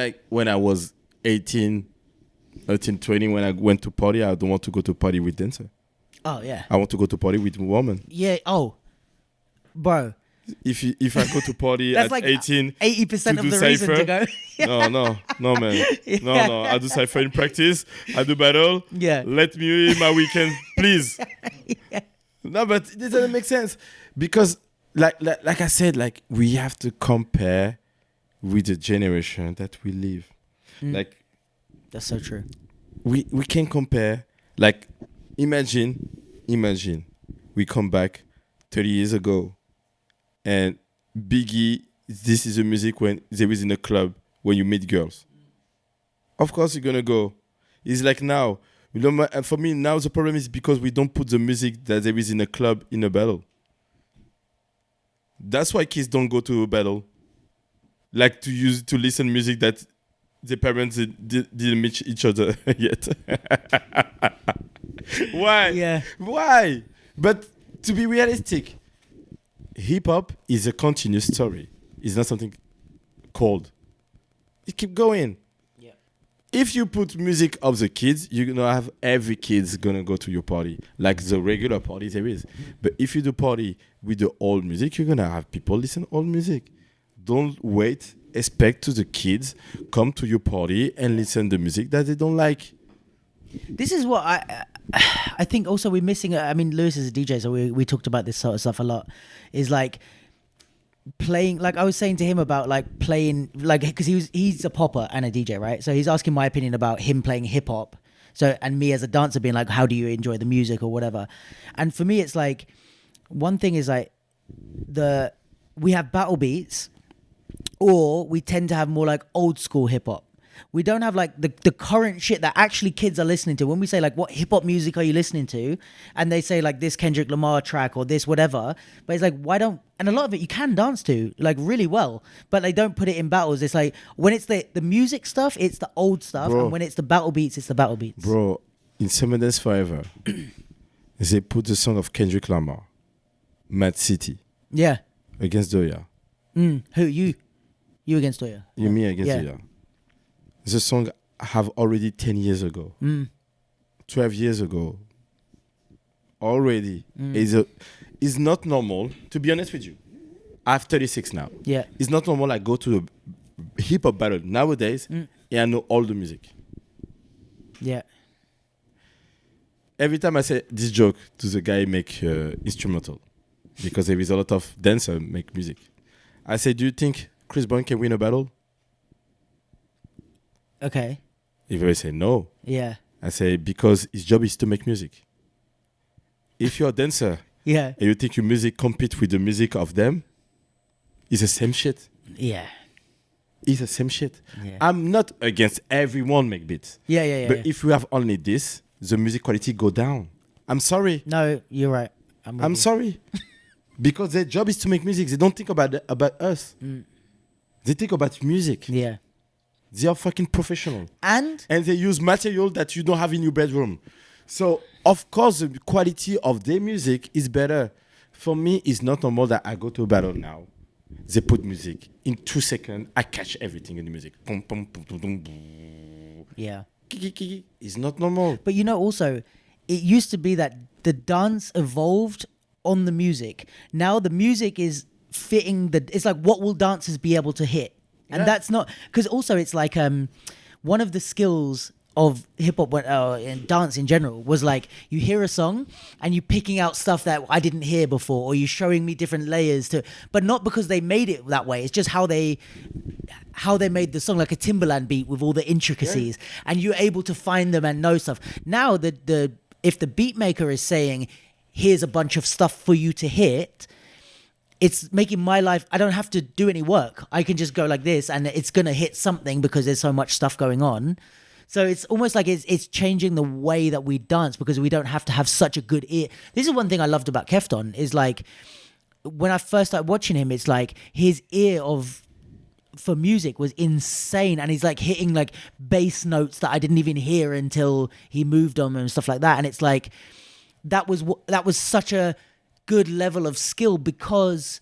I was 18, 20, when I went to party, I don't want to go to party with dancer. Oh, yeah. I want to go to party with woman. Yeah. Oh, bro. If I go to party That's at like 18, 80% of the reason to go. no, man. No. I do cypher in practice. I do battle. Yeah. Let me in my weekend, please. Yeah. No, but it doesn't make sense, because, like I said, like, we have to compare with the generation that we live. Like, that's so true. We can compare. Like, imagine we come back 30 years ago, and Biggie, this is the music when there is in a club when you meet girls. Of course you're gonna go. It's like now. For me now, the problem is because we don't put the music that there is in a club in a battle. That's why kids don't go to a battle. Like, to listen music that the parents didn't meet each other yet. Why? Yeah. Why? But to be realistic, hip-hop is a continuous story. It's not something cold. It keep going. Yeah. If you put music of the kids, you're going to have every kid's going to go to your party, like the regular party there is. But if you do party with the old music, you're going to have people listen old music. Don't wait. Expect to the kids come to your party and listen to music that they don't like. This is what I think also we're missing. I mean, Lewis is a DJ, so we talked about this sort of stuff a lot. Is like playing, like I was saying to him about like playing, like because he's a popper and a DJ, right? So he's asking my opinion about him playing hip hop. So and me as a dancer being like, how do you enjoy the music or whatever? And for me, it's like one thing is like we have battle beats, or we tend to have more like old school hip hop. We don't have like the current shit that actually kids are listening to. When we say like, what hip hop music are you listening to? And they say like this Kendrick Lamar track or this whatever. But it's like, why don't, and a lot of it you can dance to like really well, but they don't put it in battles. It's like when it's the music stuff, it's the old stuff. Bro, and when it's the battle beats, it's the battle beats. Bro, in 7 Days Forever, they put the song of Kendrick Lamar, Mad City. Yeah. Against Doya. Who? You against Doya? You, me against Doya. The song I have already 10 years ago, 12 years ago, already. It's not normal, to be honest with you. I have 36 now. Yeah. It's not normal I go to a hip-hop battle nowadays and I know all the music. Yeah. Every time I say this joke to the guy make instrumental, because there is a lot of dancer make music. I say, do you think Chris Brown can win a battle? Okay. If I say no, yeah, I say because his job is to make music. If you're a dancer, yeah, and you think your music compete with the music of them, it's the same shit. Yeah, it's the same shit. Yeah. I'm not against everyone make beats. Yeah. But if we have only this, the music quality go down. I'm sorry. No, you're right. I'm sorry. Because their job is to make music. They don't think about us. They think about music. Yeah. They are fucking professional. And they use material that you don't have in your bedroom. So, of course, the quality of their music is better. For me, it's not normal that I go to a battle now. They put music. In 2 seconds, I catch everything in the music. Boom, boom, boom, boom, boom, boom. Yeah. It's not normal. But you know, also, it used to be that the dance evolved on the music. Now the music is fitting it's like, what will dancers be able to hit? And that's not, because also it's like one of the skills of hip hop and dance in general was like, you hear a song and you picking out stuff that I didn't hear before, or you showing me different layers to, but not because they made it that way. It's just how they made the song, like a Timbaland beat with all the intricacies, and you're able to find them and know stuff. Now if the beat maker is saying, here's a bunch of stuff for you to hit, it's making my life, I don't have to do any work. I can just go like this and it's going to hit something because there's so much stuff going on. So it's almost like it's changing the way that we dance because we don't have to have such a good ear. This is one thing I loved about Kefton is like, when I first started watching him, it's like his ear for music was insane, and he's like hitting like bass notes that I didn't even hear until he moved on and stuff like that. And it's like, that was such a good level of skill because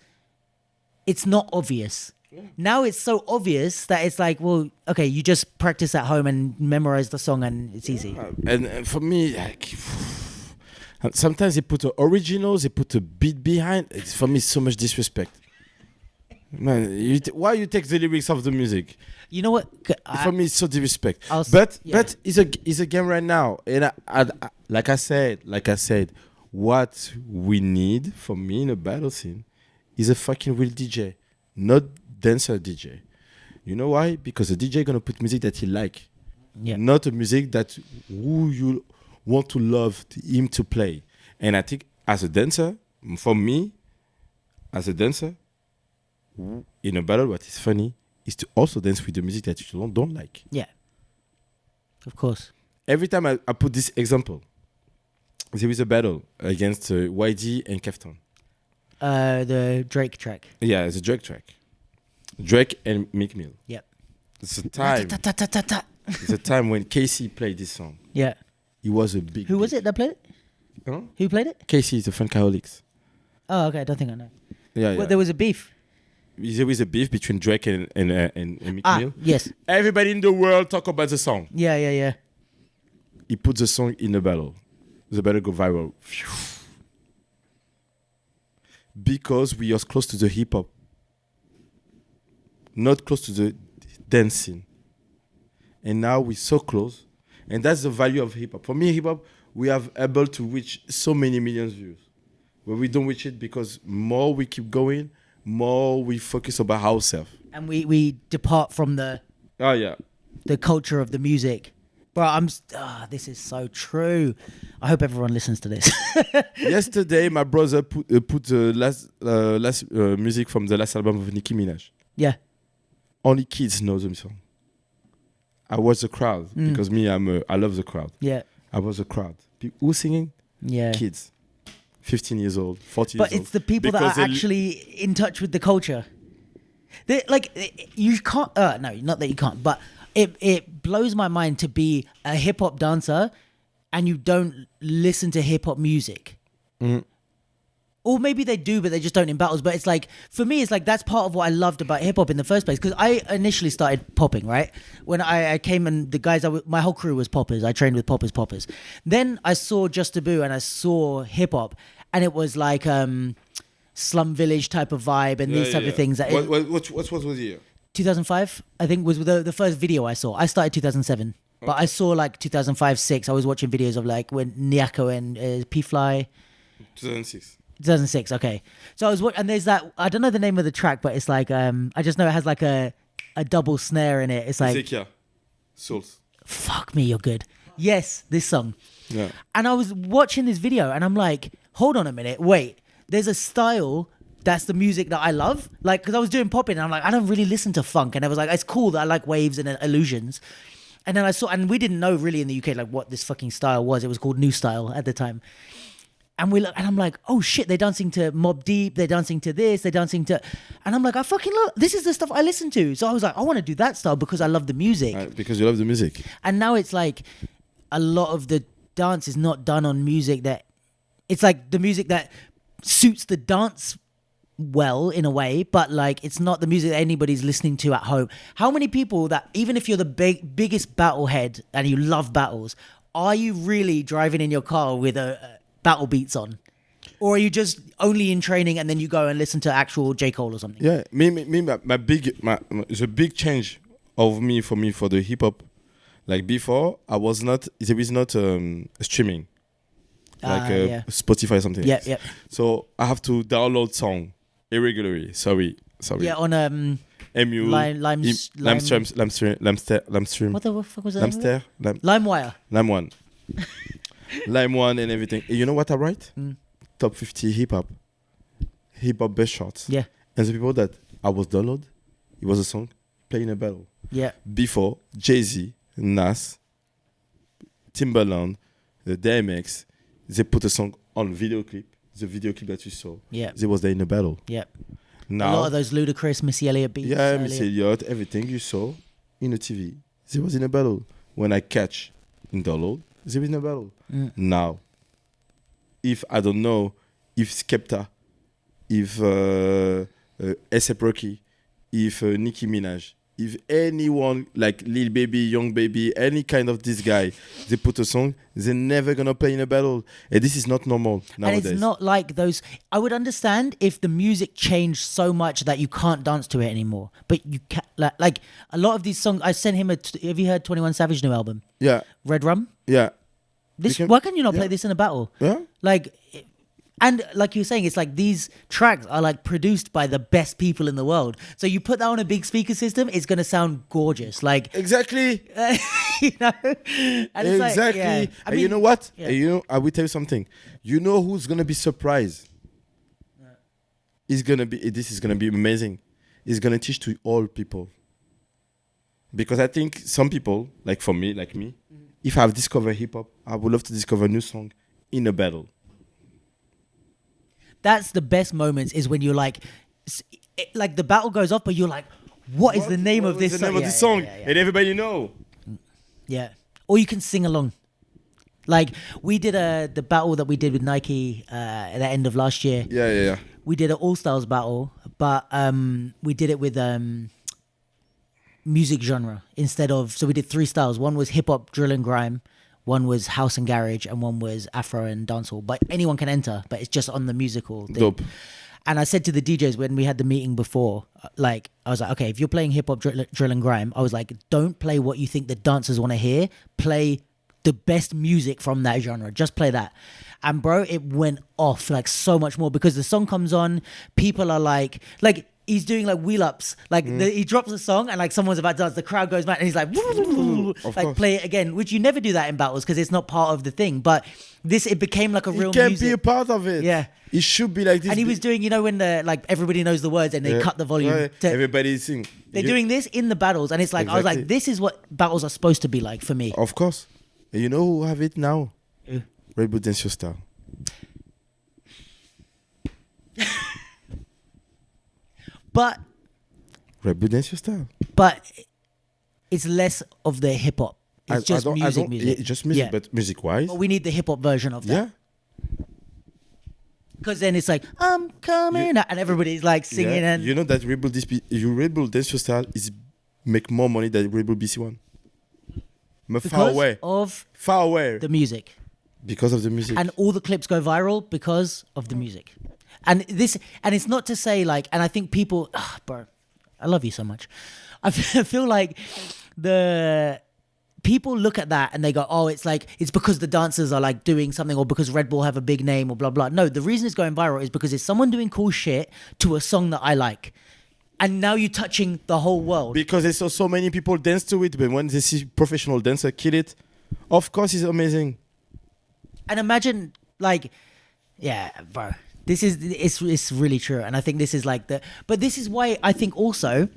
it's not obvious. Now it's so obvious that it's like, well, okay, you just practice at home and memorize the song and it's easy. And for me, like, sometimes they put the originals, they put a beat behind. For me, it's so much disrespect. Man, why you take the lyrics of the music? You know what? For me, it's so disrespect. But it's a game right now, and I like I said, what we need for me in a battle scene is a fucking real DJ, not dancer DJ. You know why? Because the DJ gonna put music that he like, not a music that who you want to love him to play. And I think as a dancer, for me, as a dancer, in a battle, what is funny is to also dance with the music that you don't like. Yeah, of course. Every time I put this example, there is a battle against YG and Kefton. The Drake track. Yeah, it's a Drake track. Drake and Meek Mill. Yep. It's a time. It's a time when Casey played this song. Yeah. He was a big. Who was it that played it? Huh? Who played it? Casey is the Funkaholics. Oh, okay. I don't think I know. Yeah. Well, there was a beef. There was a beef between Drake and Meek Mill. Yes. Everybody in the world talk about the song. Yeah. He put the song in the battle. The battle go viral. Because we are close to the hip hop. Not close to the dance scene. And now we're so close. And that's the value of hip hop. For me, hip hop, we have able to reach so many millions views. But we don't reach it because more we keep going, more we focus about ourselves. And we depart from the culture of the music. Bro, this is so true. I hope everyone listens to this. Yesterday, my brother put the last music from the last album of Nicki Minaj. Yeah. Only kids know the song. I was the crowd because I love the crowd. Yeah. I was the crowd. Who's singing? Yeah. Kids. 15 years old, 40 years old. But it's the people that are actually in touch with the culture. You can't, no, not that you can't, but it blows my mind to be a hip hop dancer and you don't listen to hip hop music. Mm. Or maybe they do, but they just don't in battles. But it's like, for me, it's like that's part of what I loved about hip hop in the first place. Because I initially started popping, right? When I came and the guys, my whole crew was poppers. I trained with poppers. Then I saw Just Taboo and I saw hip hop. And it was like Slum Village type of vibe and these type of things. What was the year? 2005, I think, was the first video I saw. I started 2007. Okay. But I saw like 2005, 6. I was watching videos of like when Nyako and P-Fly. 2006. 2006, okay. So I was watching, and there's that, I don't know the name of the track, but it's like, I just know it has like a double snare in it. It's like... Zekia. Souls. Fuck me, you're good. Yes, this song. Yeah. And I was watching this video and I'm like, hold on a minute, wait. There's a style that's the music that I love. Like, because I was doing popping and I'm like, I don't really listen to funk. And I was like, it's cool that I like waves and illusions. And then I saw, and we didn't know really in the UK like what this fucking style was. It was called New Style at the time. And I'm like, oh shit, they're dancing to Mobb Deep, they're dancing to this, they're dancing to, and I'm like, I fucking love, this is the stuff I listen to. So I was like, I want to do that style because I love the music. Because you love the music. And now it's like, a lot of the dance is not done on music that, it's like the music that suits the dance well in a way, but like it's not the music that anybody's listening to at home. How many people that, even if you're the biggest battle head and you love battles, are you really driving in your car with a battle beats on, or are you just only in training and then you go and listen to actual J. Cole or something? Yeah, the big change of me for the hip hop, like before there was not streaming, like Spotify or something. Yeah, yeah. So I have to download song irregularly. Sorry. Yeah, on MU, Limestream. What the fuck was that? LimeWire. LimeOne and everything. And you know what I write? Top 50 hip hop best shots. Yeah. And the people that I was download, it was a song playing a battle. Yeah. Before Jay-Z, Nas, Timbaland, the DMX, they put a song on video clip. The video clip that you saw. Yeah. They was there in a battle. Yeah. Now, a lot of those Ludacris, Missy Elliott beats. Yeah, Missy Elliott, everything you saw in the TV. They was in a battle. When I catch in download, they was in a battle. Now, if I don't know, if Skepta, if A$AP Rocky, if Nicki Minaj, if anyone like Lil Baby, Young Baby, any kind of this guy, they put a song, they're never gonna play in a battle. And this is not normal nowadays. And it's not like those. I would understand if the music changed so much that you can't dance to it anymore. But you can, like a lot of these songs. I sent him have you heard 21 Savage new album? Yeah. Red Rum? Yeah. Why can you not play this in a battle? Yeah. And like you were saying, it's like these tracks are like produced by the best people in the world. So you put that on a big speaker system, it's going to sound gorgeous. Like exactly. You know? And it's exactly. Like, I mean, you know what? Yeah. I will tell you something. You know who's going to be surprised? This is going to be amazing. It's going to teach to all people. Because I think some people, like me, if I've discovered hip hop, I would love to discover a new song in a battle. That's the best moments is when you're like the battle goes off, but you're like, what is the name of this song? The name of this song, and everybody know. Yeah, or you can sing along. Like we did the battle that we did with Nike at the end of last year. Yeah. We did an All Stars battle, but we did it with music genre instead of. So we did 3 styles. One was hip hop, drill and grime. One was house and garage, and one was Afro and dancehall. But anyone can enter, but it's just on the musical thing. Dope. And I said to the DJs when we had the meeting before, like, I was like, okay, if you're playing hip hop, drill and grime, I was like, don't play what you think the dancers want to hear. Play the best music from that genre. Just play that. And bro, it went off like so much more because the song comes on, people are like he's doing like wheel ups, like he drops a song and like someone's about to dance, the crowd goes mad and he's like, Of like course. play it again, which you never do that in battles because it's not part of the thing. But it became like a real It can music. be a part of it. Yeah. It should be like this. And he was doing, when the like everybody knows the words and they cut the volume. Right. Everybody sing. They're doing this in the battles, and it's like I was like, Exactly. this is what battles are supposed to be like for me. Of course. And you know who have it now? Who? Red Bull Dance Your Style. But Red Bull Dance Your Style. it's less of the hip hop. It's just music. Yeah, just music, Yeah. but music-wise. But we need the hip hop version of that. Yeah. Because then it's like, I'm coming out, and everybody's like singing Yeah. and You know that Red Bull Dance Your Style is make more money than Red Bull BC1. But far because away. of Far away. the music. Because of the music. And all the clips go viral because of the music. And it's not to say like, and I think people, bro, I love you so much. I feel like the people look at that and they go, oh, it's because the dancers are like doing something or because Red Bull have a big name or blah, blah. No, the reason it's going viral is because it's someone doing cool shit to a song that I like. And now you're touching the whole world. Because they saw so many people dance to it, but when they see professional dancer kill it, of course it's amazing. And imagine like, yeah, bro, it's really true. And I think this is like but this is why I think also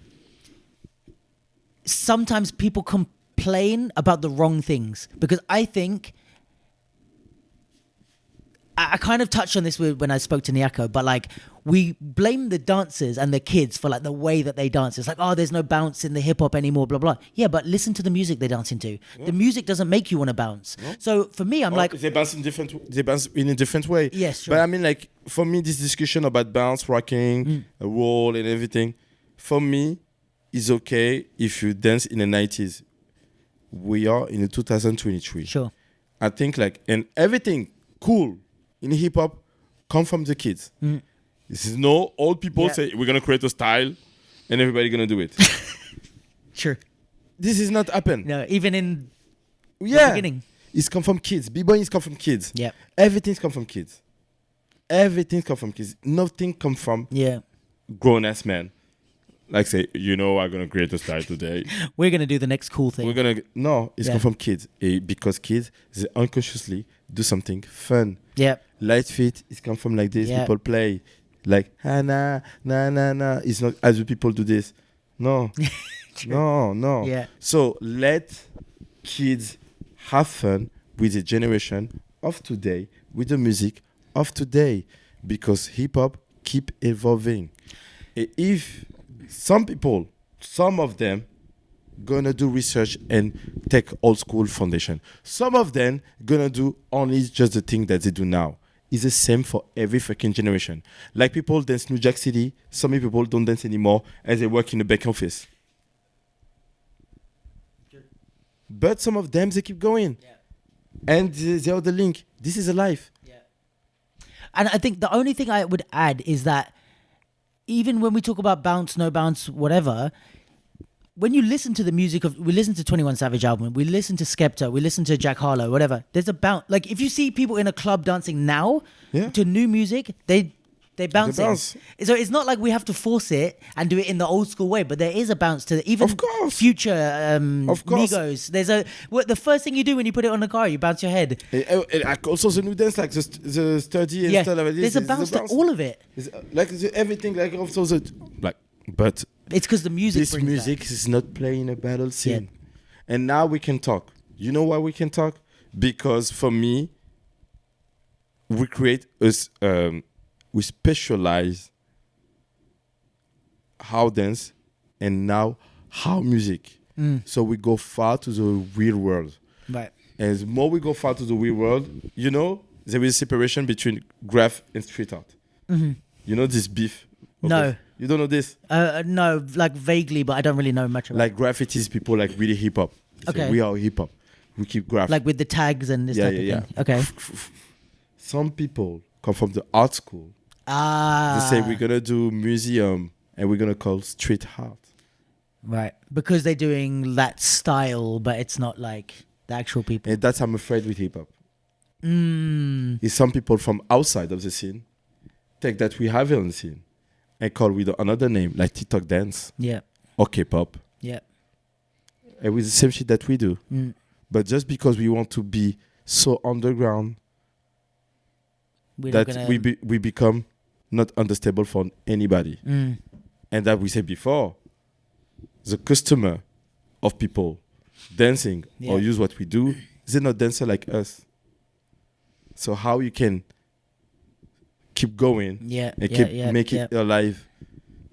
sometimes people complain about the wrong things, because I think I kind of touched on this when I spoke to Nyako, but like we blame the dancers and the kids for like the way that they dance. It's like, oh, there's no bounce in the hip hop anymore, blah, blah. Yeah, but listen to the music they dance into. Yeah. The music doesn't make you want to bounce. No. So for me, I'm like... They bounce in a different way. Yes, sure. But I mean, like, for me, this discussion about bounce, rocking, a roll and everything, for me, is okay if you dance in the 90s. We are in the 2023. Sure. I think like, and everything cool in hip hop come from the kids. This is no old people say we're gonna create a style and everybody gonna do it. Sure. This is not happen. No, even in the beginning. It's come from kids. B-boy is come from kids. Yeah. Everything's come from kids. Everything come from kids. Nothing come from grown ass men. Like say, I'm gonna create a style today. We're gonna do the next cool thing. It's come from kids. Because kids, they unconsciously do something fun. Yeah. Light feet, it's come from like this. People play like na na na na. It's not as the people do this. No. No. Yeah. So let kids have fun with the generation of today, with the music of today, because hip hop keep evolving. If some of them gonna do research and take old school foundation. Some of them gonna do only just the thing that they do now. It's the same for every fucking generation. Like people dance New Jack City, some people don't dance anymore as they work in the back office. Sure. But some of them, they keep going. Yeah. And they are the link. This is a life. Yeah. And I think the only thing I would add is that even when we talk about bounce, no bounce, whatever, when you listen to the music we listen to 21 Savage album, we listen to Skepta, we listen to Jack Harlow, whatever, there's a bounce. Like if you see people in a club dancing now to new music, they bounce. So it's not like we have to force it and do it in the old school way, but there is a bounce to it. Even of course. Future, of course. Migos. The first thing you do when you put it on the car, you bounce your head. And also the new dance, like the sturdy and stuff like this. There's a bounce to all of it. It's like everything, like also but it's because the music. This music is not playing a battle scene, and now we can talk. You know why we can talk? Because for me, we create we specialize how dance and now how music. So we go far to the real world. Right. And as more we go far to the real world, there is a separation between graph and street art. Mm-hmm. You know this beef? No. You don't know this? No, like vaguely, but I don't really know much about it. Like graffitis, people like really hip hop. Okay. We are hip hop. We keep graph. Like with the tags and this type of thing. Okay. Some people come from the art school. They say we're going to do museum and we're going to call street art. Right. Because they're doing that style, but it's not like... The actual people. And that's I'm afraid with hip hop. Mm. Is some people from outside of the scene take that we have on the scene and call with another name like TikTok dance Yeah. or K-pop. Yeah. And with the same shit that we do. Mm. But just because we want to be so underground We're that not gonna... we become not understandable for anybody. Mm. And that we said before, the customer of people dancing or use what we do, they're not dancer like us. So how you can keep going and keep make it alive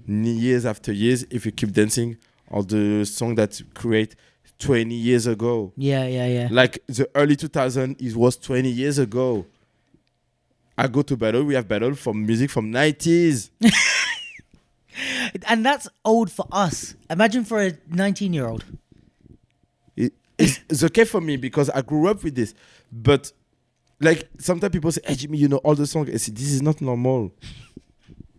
years after years if you keep dancing on the song that create 20 years ago. Yeah. Like the early 2000s, it was 20 years ago. I go to battle, we have battle from music from 90s. And that's old for us. Imagine for a 19-year-old. It's okay for me because I grew up with this. But like sometimes people say, hey Jimmy, you know all the songs. I say, this is not normal.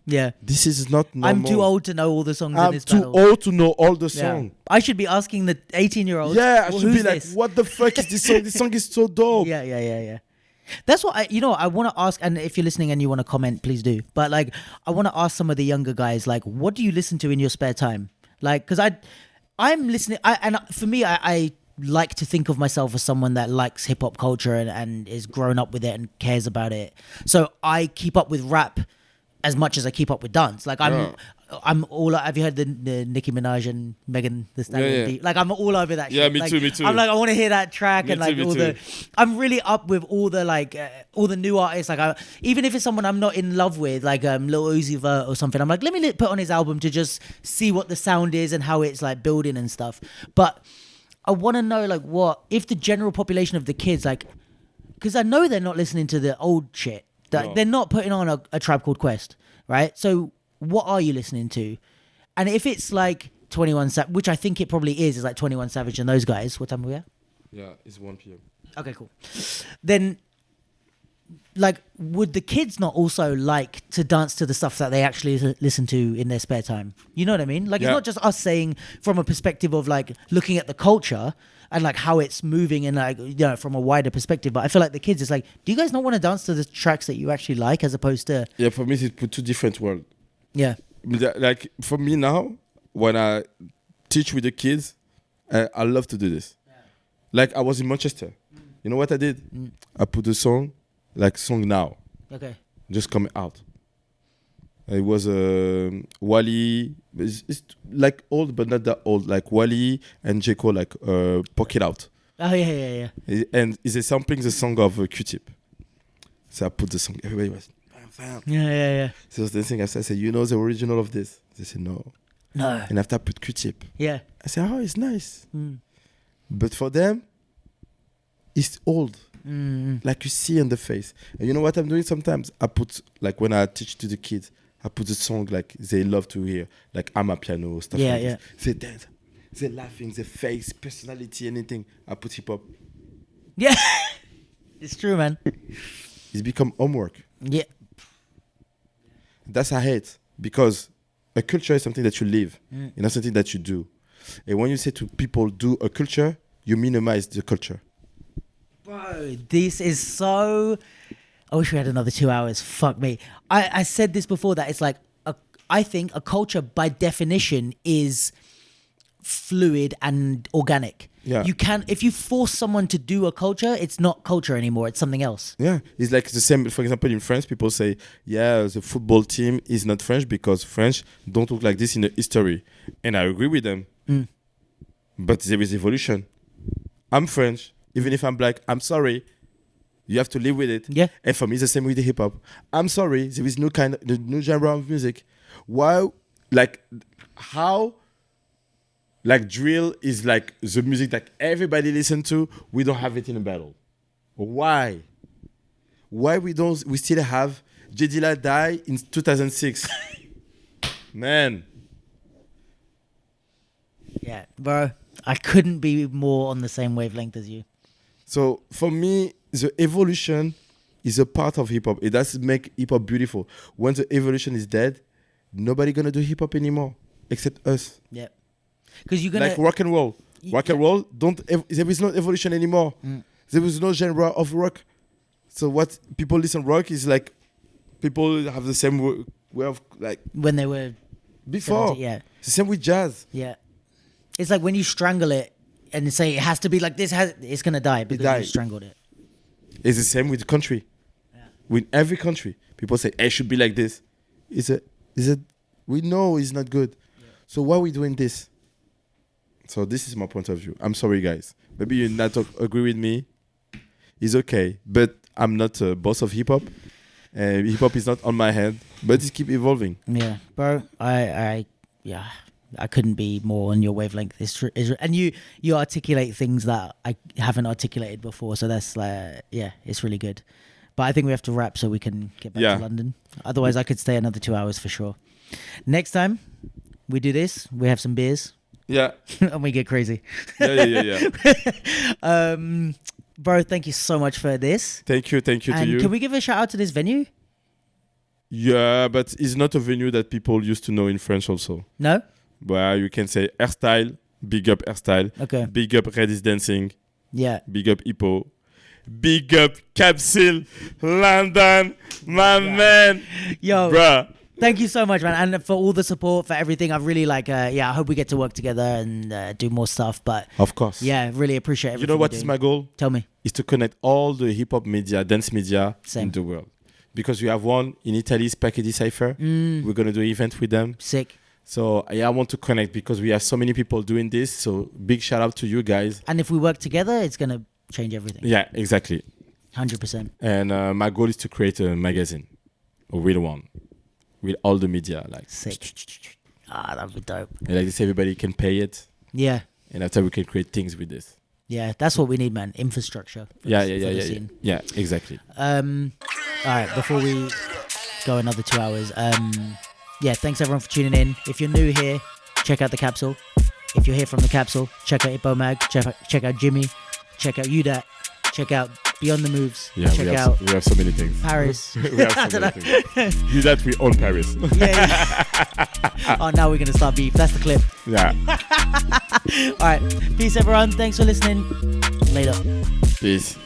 Yeah. This is not normal. I'm too old to know all the songs in this battle. I'm too old to know all the songs. I should be asking the 18-year-olds. Yeah, I should be like, what the fuck is this song? This song is so dope. Yeah. That's what I want to ask, and if you're listening and you want to comment, please do. But like, I want to ask some of the younger guys, like, what do you listen to in your spare time? Like, because I'm listening, and for me, I like to think of myself as someone that likes hip hop culture and is grown up with it and cares about it. So I keep up with rap as much as I keep up with dance. Like I'm all. Have you heard the Nicki Minaj and Megan Thee Stallion beat? Like I'm all over that. Yeah, shit. me Like, too. Me too. I'm like I want to hear that track Me and like too, me all too. the. I'm really up with all the all the new artists. Like even if it's someone I'm not in love with, like Lil Uzi Vert or something, I'm like let me put on his album to just see what the sound is and how it's like building and stuff. But I want to know like what if the general population of the kids like, because I know they're not listening to the old shit. That they're not putting on a Tribe Called Quest. Right, so what are you listening to? And if it's like 21 Savage, which I think it probably is like 21 Savage and those guys. What time are we at? Yeah, it's 1 p.m. Okay, cool. Then, like, would the kids not also like to dance to the stuff that they actually listen to in their spare time? You know what I mean? Like, it's not just us saying from a perspective of like looking at the culture and like how it's moving and like, you know, from a wider perspective. But I feel like the kids, it's like, do you guys not want to dance to the tracks that you actually like as opposed to... Yeah, for me, it's put two different worlds. Yeah. Like for me now, when I teach with the kids, I love to do this. Yeah. Like I was in Manchester. You know what I did? I put the song, like song now. Okay. Just coming out. It was Wally. It's like old, but not that old. Like Wally and J. Cole, like Pocket Out. Oh, yeah. And is it sampling the song of Q-Tip? So I put the song. Everybody was, bam. Yeah. So I was dancing. I said, you know the original of this? They said, no. And after I put Q-Tip. Yeah. I said, oh, it's nice. But for them, it's old. Like you see in the face. And you know what I'm doing sometimes? I put, like when I teach to the kids, I put the song like they love to hear, like I'm a piano, stuff like this. They dance, they're laughing, their face, personality, anything. I put hip hop. Yeah. It's true, man. It's become homework. Yeah. That's I hate, because a culture is something that you live, not something that you do. And when you say to people do a culture, you minimize the culture. Bro, this is so... I wish we had another 2 hours. Fuck me. I said this before, that it's like, I think a culture by definition is fluid and organic. Yeah. You can, if you force someone to do a culture, it's not culture anymore. It's something else. Yeah. It's like the same, for example, in France, people say, yeah, the football team is not French because French don't look like this in the history. And I agree with them. But there is evolution. I'm French. Even if I'm black, I'm sorry. You have to live with it. Yeah. And for me, it's the same with the hip hop. I'm sorry, there is the new genre of music. Why, like, how, like, drill is like the music that everybody listen to. We don't have it in a battle. Why? Why we still have J. Dilla die in 2006? Man. Yeah, bro. I couldn't be more on the same wavelength as you. So for me, the evolution is a part of hip hop. It does make hip hop beautiful. When the evolution is dead, nobody gonna do hip hop anymore except us. Yeah, because you're gonna like rock and roll. Rock and roll, there is no evolution anymore. There is no genre of rock. So what people listen rock is like people have the same way of like when they were before. 70, yeah. It's the same with jazz. Yeah. It's like when you strangle it and say it has to be like this, it's going to die because you strangled it. It's the same with country. Yeah. With every country. People say, it should be like this. We know it's not good. Yeah. So why are we doing this? So this is my point of view. I'm sorry, guys. Maybe you not agree with me. It's okay. But I'm not a boss of hip-hop. Hip-hop is not on my head. But it keep evolving. Yeah. Bro, I couldn't be more on your wavelength. And you articulate things that I haven't articulated before. So that's it's really good. But I think we have to wrap so we can get back to London. Otherwise, I could stay another 2 hours for sure. Next time we do this, we have some beers. Yeah. And we get crazy. Yeah. Bro, thank you so much for this. Thank you to you. Can we give a shout out to this venue? Yeah, but it's not a venue that people used to know in France also. No? Where you can say Hairstyle, big up Hairstyle. Okay. Big up Redis Dancing. Yeah. Big up Hippoh. Big up Capsule, London, my man. Yo, bruh. Thank you so much, man. And for all the support, for everything. I really I hope we get to work together and do more stuff. But of course. Yeah, really appreciate everything. You know what is my goal? Tell me. Is to connect all the hip-hop media, dance media in the world. Because we have one in Italy, Spaghetti Cypher. We're going to do an event with them. Sick. So I want to connect because we have so many people doing this. So big shout out to you guys. And if we work together, it's going to change everything. Yeah, exactly. 100%. And my goal is to create a magazine, a real one, with all the media. Like, sick. That'd be dope. And like this, everybody can pay it. Yeah. And after we can create things with this. Yeah, that's what we need, man. Infrastructure. Yeah, exactly. All right, before we go another 2 hours, thanks everyone for tuning in. If you're new here, check out The Capsule. If you're here from The Capsule, check out Hippoh Mag, check out Jimmy, check out Udat, check out Beyond the Moves. Yeah, check out we have so many things. Paris. We have so many things. Udat, we own Paris. Yeah. Oh, now we're going to start beef. That's the clip. Yeah. All right. Peace, everyone. Thanks for listening. Later. Peace.